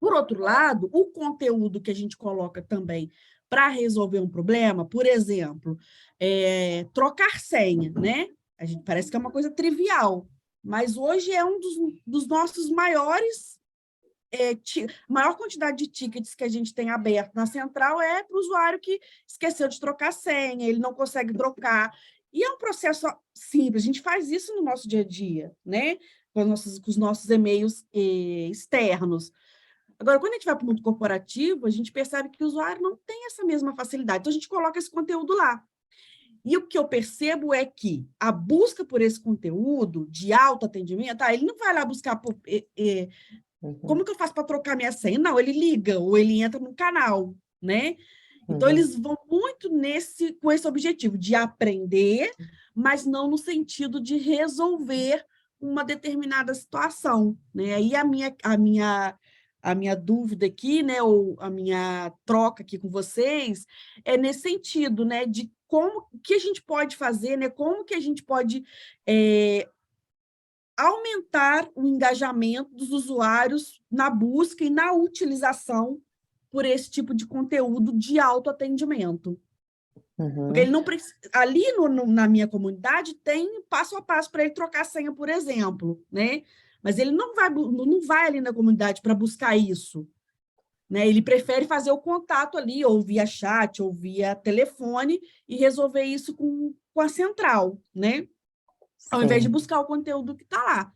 Speaker 5: Por outro lado, o conteúdo que a gente coloca também para resolver um problema, por exemplo, trocar senha, né? A gente parece que é uma coisa trivial, mas hoje é um dos nossos maiores maior quantidade de tickets que a gente tem aberto na central é para o usuário que esqueceu de trocar senha, ele não consegue trocar. E é um processo simples, a gente faz isso no nosso dia a dia, né? Com os nossos e-mails externos. Agora, quando a gente vai para o mundo corporativo, a gente percebe que o usuário não tem essa mesma facilidade. Então, a gente coloca esse conteúdo lá. E o que eu percebo é que a busca por esse conteúdo de autoatendimento, ele não vai lá buscar como que eu faço para trocar minha senha? Não, ele liga ou ele entra no canal, né? Então, eles vão muito com esse objetivo de aprender, mas não no sentido de resolver uma determinada situação, né? Aí a minha dúvida aqui, né, ou a minha troca aqui com vocês, é nesse sentido, né, de como que a gente pode fazer, né, como que a gente pode aumentar o engajamento dos usuários na busca e na utilização por esse tipo de conteúdo de autoatendimento. Porque ele não precisa. Ali na minha comunidade tem passo a passo para ele trocar senha, por exemplo, né? Mas ele não vai ali na comunidade para buscar isso, né? Ele prefere fazer o contato ali, ou via chat, ou via telefone, e resolver isso com a central, né? Ao invés de buscar o conteúdo que está lá.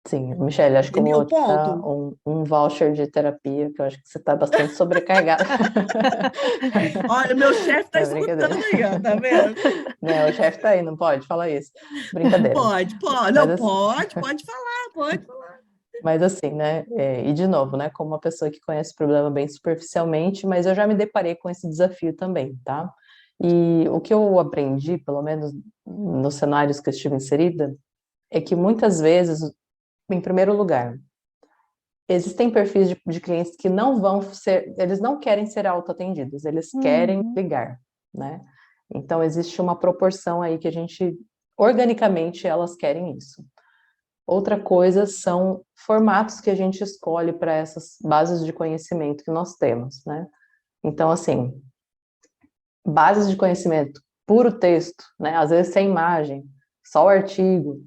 Speaker 1: Sim, Michele, acho que eu
Speaker 5: Entendeu
Speaker 1: vou
Speaker 5: o
Speaker 1: te dar
Speaker 5: ponto?
Speaker 1: um voucher de terapia, que eu acho que você está bastante sobrecarregada.
Speaker 5: Olha, meu chefe está
Speaker 1: É brincadeira.
Speaker 5: escutando aí, ó, tá vendo?
Speaker 1: Né, o chefe está aí, não pode falar isso. Brincadeira.
Speaker 5: Pode.
Speaker 1: Mas,
Speaker 5: Não,
Speaker 1: assim,
Speaker 5: pode falar.
Speaker 1: mas assim, né? E de novo, né? Como uma pessoa que conhece o problema bem superficialmente, mas eu já me deparei com esse desafio também, tá? E o que eu aprendi, pelo menos nos cenários que eu estive inserida, é que muitas vezes, em primeiro lugar, existem perfis de clientes que não vão ser, eles não querem ser autoatendidos, eles querem ligar, né? Então, existe uma proporção aí que a gente, organicamente, elas querem isso. Outra coisa são formatos que a gente escolhe para essas bases de conhecimento que nós temos, né? Então, assim, bases de conhecimento, puro texto, né? Às vezes sem imagem, só o artigo.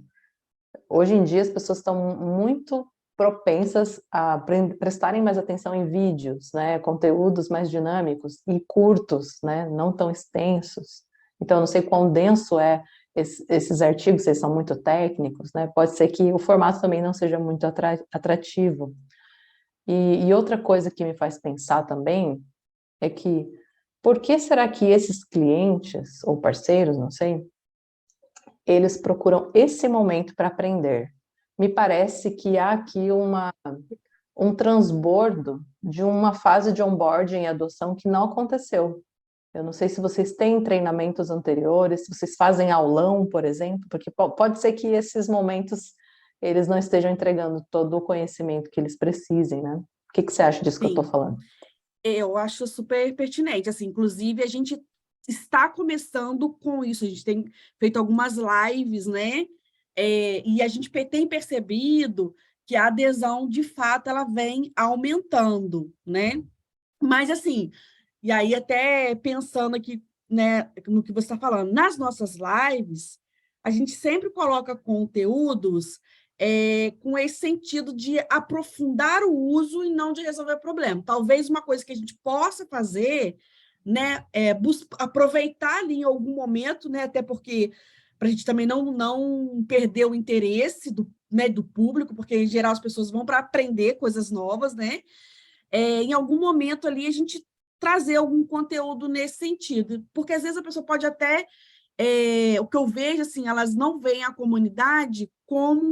Speaker 1: Hoje em dia as pessoas estão muito propensas a prestarem mais atenção em vídeos, né? Conteúdos mais dinâmicos e curtos, né? Não tão extensos. Então, eu não sei quão denso é esses artigos, se eles são muito técnicos, né? Pode ser que o formato também não seja muito atrativo. E outra coisa que me faz pensar também é que por que será que esses clientes ou parceiros, não sei, eles procuram esse momento para aprender? Me parece que há aqui um transbordo de uma fase de onboarding e adoção que não aconteceu. Eu não sei se vocês têm treinamentos anteriores, se vocês fazem aulão, por exemplo, porque pode ser que esses momentos eles não estejam entregando todo o conhecimento que eles precisem, né? O que você acha disso que eu estou
Speaker 5: Sim,
Speaker 1: falando?
Speaker 5: eu acho super pertinente. Assim, inclusive, a gente está começando com isso. A gente tem feito algumas lives, né? E a gente tem percebido que a adesão, de fato, ela vem aumentando, né? Mas, assim, e aí até pensando aqui, né, no que você está falando, nas nossas lives, a gente sempre coloca conteúdos com esse sentido de aprofundar o uso e não de resolver o problema. Talvez uma coisa que a gente possa fazer, né, aproveitar ali em algum momento, né, até porque para a gente também não perder o interesse do público, porque em geral as pessoas vão para aprender coisas novas, né? Em algum momento ali a gente trazer algum conteúdo nesse sentido, porque às vezes a pessoa pode até, o que eu vejo, assim, elas não veem a comunidade como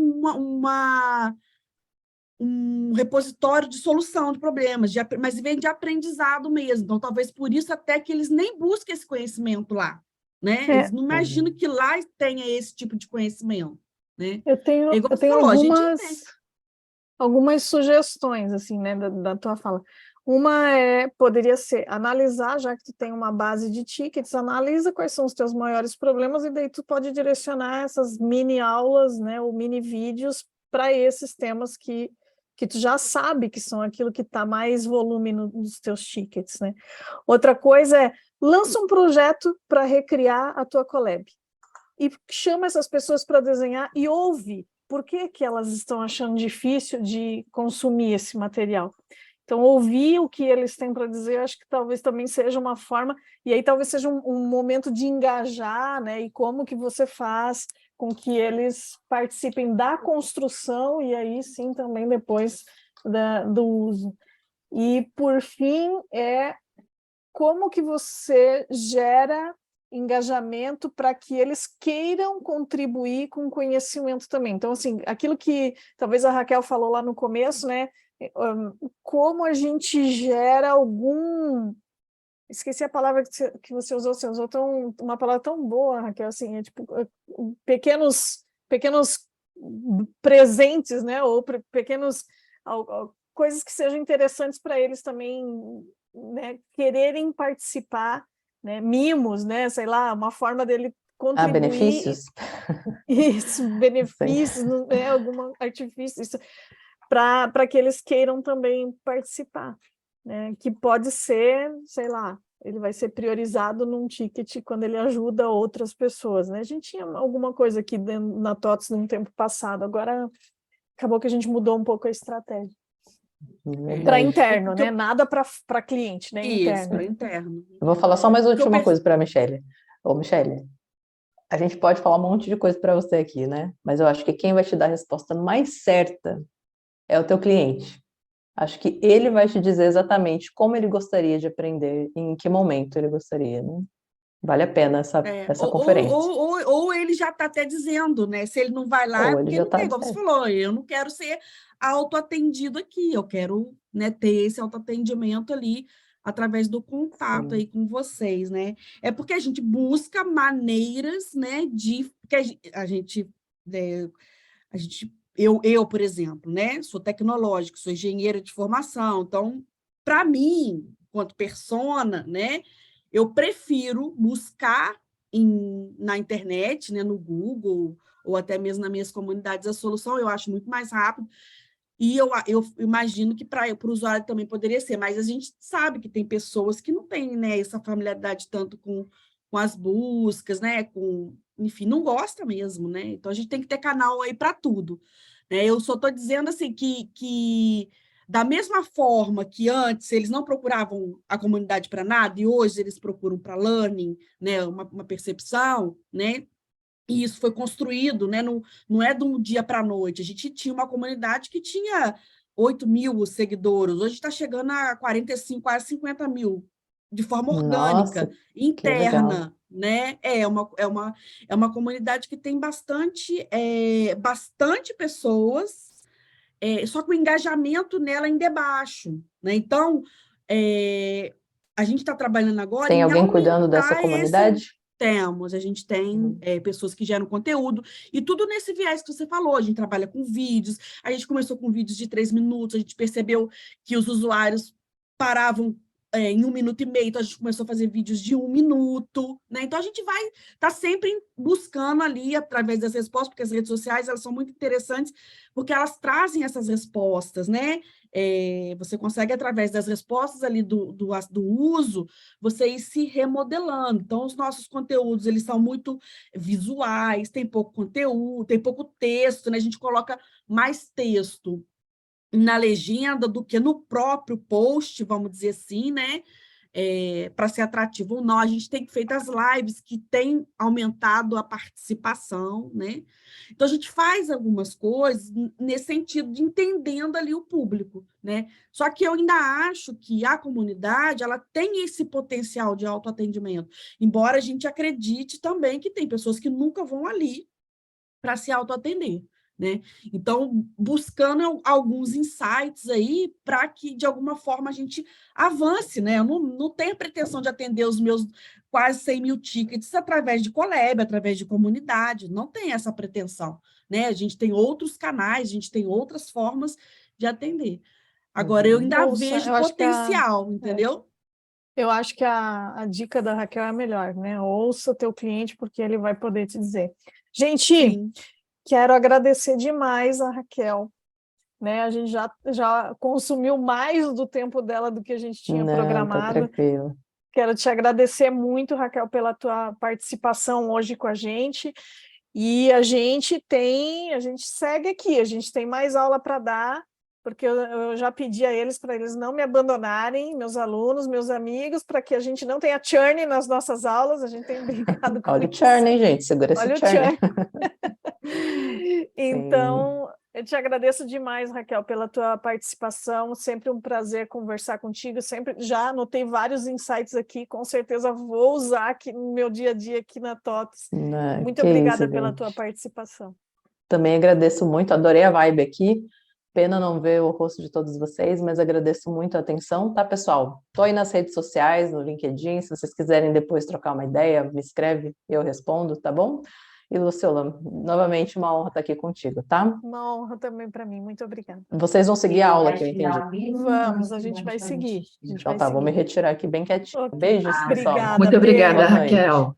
Speaker 5: um repositório de solução de problemas, mas vem de aprendizado mesmo, então talvez por isso até que eles nem busquem esse conhecimento lá, né? Eles não imaginam que lá tenha esse tipo de conhecimento, né?
Speaker 2: Eu tenho,
Speaker 5: É igual
Speaker 2: eu
Speaker 5: você
Speaker 2: tenho
Speaker 5: falou, a gente tem.
Speaker 2: algumas sugestões, assim, né, da tua fala. Uma poderia ser analisar, já que tu tem uma base de tickets, analisa quais são os teus maiores problemas e daí tu pode direcionar essas mini aulas, né, ou mini vídeos para esses temas que tu já sabe que são aquilo que está mais volume nos teus tickets, né? Outra coisa lança um projeto para recriar a tua collab e chama essas pessoas para desenhar e ouve por que elas estão achando difícil de consumir esse material. Então, ouvir o que eles têm para dizer, acho que talvez também seja uma forma, e aí talvez seja um momento de engajar, né? E como que você faz com que eles participem da construção e aí sim também depois do uso. E, por fim, como que você gera engajamento para que eles queiram contribuir com conhecimento também. Então, assim, aquilo que talvez a Raquel falou lá no começo, né? Como a gente gera esqueci a palavra que você usou uma palavra tão boa, Raquel, assim, tipo, pequenos presentes, né, ou pequenos coisas que sejam interessantes para eles também, né, quererem participar, né, mimos, né, sei lá, uma forma dele contribuir.
Speaker 1: Benefícios?
Speaker 2: Isso, benefícios, né, algum artifício, isso, para que eles queiram também participar, né, que pode ser, sei lá, ele vai ser priorizado num ticket quando ele ajuda outras pessoas, né? A gente tinha alguma coisa aqui na TOTS no tempo passado, agora acabou que a gente mudou um pouco a estratégia. Para interno, né? Nada para cliente, né?
Speaker 5: Isso, para
Speaker 2: interno.
Speaker 5: interno.
Speaker 1: Eu vou falar só mais última coisa para a Michelle. Ô, Michelle, a gente pode falar um monte de coisa para você aqui, né? Mas eu acho que quem vai te dar a resposta mais certa é o teu cliente. Acho que ele vai te dizer exatamente como ele gostaria de aprender, em que momento ele gostaria, né? Vale a pena essa conferência.
Speaker 5: Ou ele já está até dizendo, né? Se ele não vai lá, é porque ele não quer, como você falou, eu não quero ser autoatendido aqui, eu quero, né, ter esse autoatendimento ali através do contato aí com vocês, né? É porque a gente busca maneiras, né, porque eu, por exemplo, né, sou tecnológico, sou engenheira de formação, então, para mim, enquanto persona, né, eu prefiro buscar na internet, né, no Google, ou até mesmo nas minhas comunidades a solução, eu acho muito mais rápido, e eu imagino que para o usuário também poderia ser, mas a gente sabe que tem pessoas que não têm, né, essa familiaridade tanto com as buscas, né, enfim, não gosta mesmo, né? Então a gente tem que ter canal aí para tudo, né? Eu só estou dizendo assim que da mesma forma que antes eles não procuravam a comunidade para nada e hoje eles procuram para learning, né, uma percepção, né? E isso foi construído, né? Não é de um dia para a noite. A gente tinha uma comunidade que tinha 8.000 seguidores, hoje está chegando a 45, quase 50 mil, de forma orgânica,
Speaker 1: Nossa,
Speaker 5: interna, né? É uma comunidade que tem bastante pessoas, só que o engajamento nela ainda é baixo, né? Então, a gente está trabalhando agora
Speaker 1: tem
Speaker 5: em
Speaker 1: alguém cuidando dessa
Speaker 5: aumentar
Speaker 1: comunidade?
Speaker 5: A gente tem pessoas que geram conteúdo, e tudo nesse viés que você falou, a gente trabalha com vídeos, a gente começou com vídeos de 3 minutos, a gente percebeu que os usuários paravam em 1 minuto e meio, então a gente começou a fazer vídeos de 1 minuto, né? Então a gente vai estar sempre buscando ali, através das respostas, porque as redes sociais elas são muito interessantes, porque elas trazem essas respostas, né? Você consegue, através das respostas ali do uso, você ir se remodelando. Então, os nossos conteúdos, eles são muito visuais, tem pouco conteúdo, tem pouco texto, né? A gente coloca mais texto na legenda do que no próprio post, vamos dizer assim, né? Para ser atrativo ou não, a gente tem feito as lives que têm aumentado a participação, né? Então, a gente faz algumas coisas nesse sentido de entendendo ali o público, né? Só que eu ainda acho que a comunidade, ela tem esse potencial de autoatendimento, embora a gente acredite também que tem pessoas que nunca vão ali para se autoatender, né? Então, buscando alguns insights aí para que, de alguma forma, a gente avance, né? Eu não tenho a pretensão de atender os meus quase 100 mil tickets através de Collab, através de comunidade, não tem essa pretensão, né? A gente tem outros canais, a gente tem outras formas de atender. Agora, eu ainda vejo potencial, entendeu?
Speaker 2: Eu acho que a dica da Raquel é a melhor, né? Ouça o teu cliente, porque ele vai poder te dizer. Gente, sim, quero agradecer demais a Raquel, né? A gente já consumiu mais do tempo dela do que a gente tinha programado.
Speaker 1: Tá tranquilo.
Speaker 2: Quero te agradecer muito, Raquel, pela tua participação hoje com a gente. E a gente segue aqui, a gente tem mais aula para dar, porque eu já pedi a eles para eles não me abandonarem, meus alunos, meus amigos, para que a gente não tenha churn nas nossas aulas, a gente tem brincado com
Speaker 1: Olha o churn, hein, gente? Segura esse churn.
Speaker 2: Então, eu te agradeço demais, Raquel, pela tua participação, sempre um prazer conversar contigo, sempre já anotei vários insights aqui, com certeza vou usar aqui no meu dia a dia aqui na TOTS. Muito obrigada pela tua participação.
Speaker 1: Também agradeço muito, adorei a vibe aqui. Pena não ver o rosto de todos vocês, mas agradeço muito a atenção, tá, pessoal? Tô aí nas redes sociais, no LinkedIn, se vocês quiserem depois trocar uma ideia, me escreve e eu respondo, tá bom? E, Luciola, novamente uma honra estar aqui contigo, tá?
Speaker 2: Uma honra também para mim, muito obrigada.
Speaker 1: Vocês vão seguir a aula que eu entendi.
Speaker 2: Vamos, a gente vai seguir.
Speaker 1: Então tá, vou me retirar aqui bem quietinho.
Speaker 2: Ok.
Speaker 1: Beijos, pessoal.
Speaker 2: Obrigada,
Speaker 3: Muito obrigada,
Speaker 1: Boa noite.
Speaker 3: Raquel.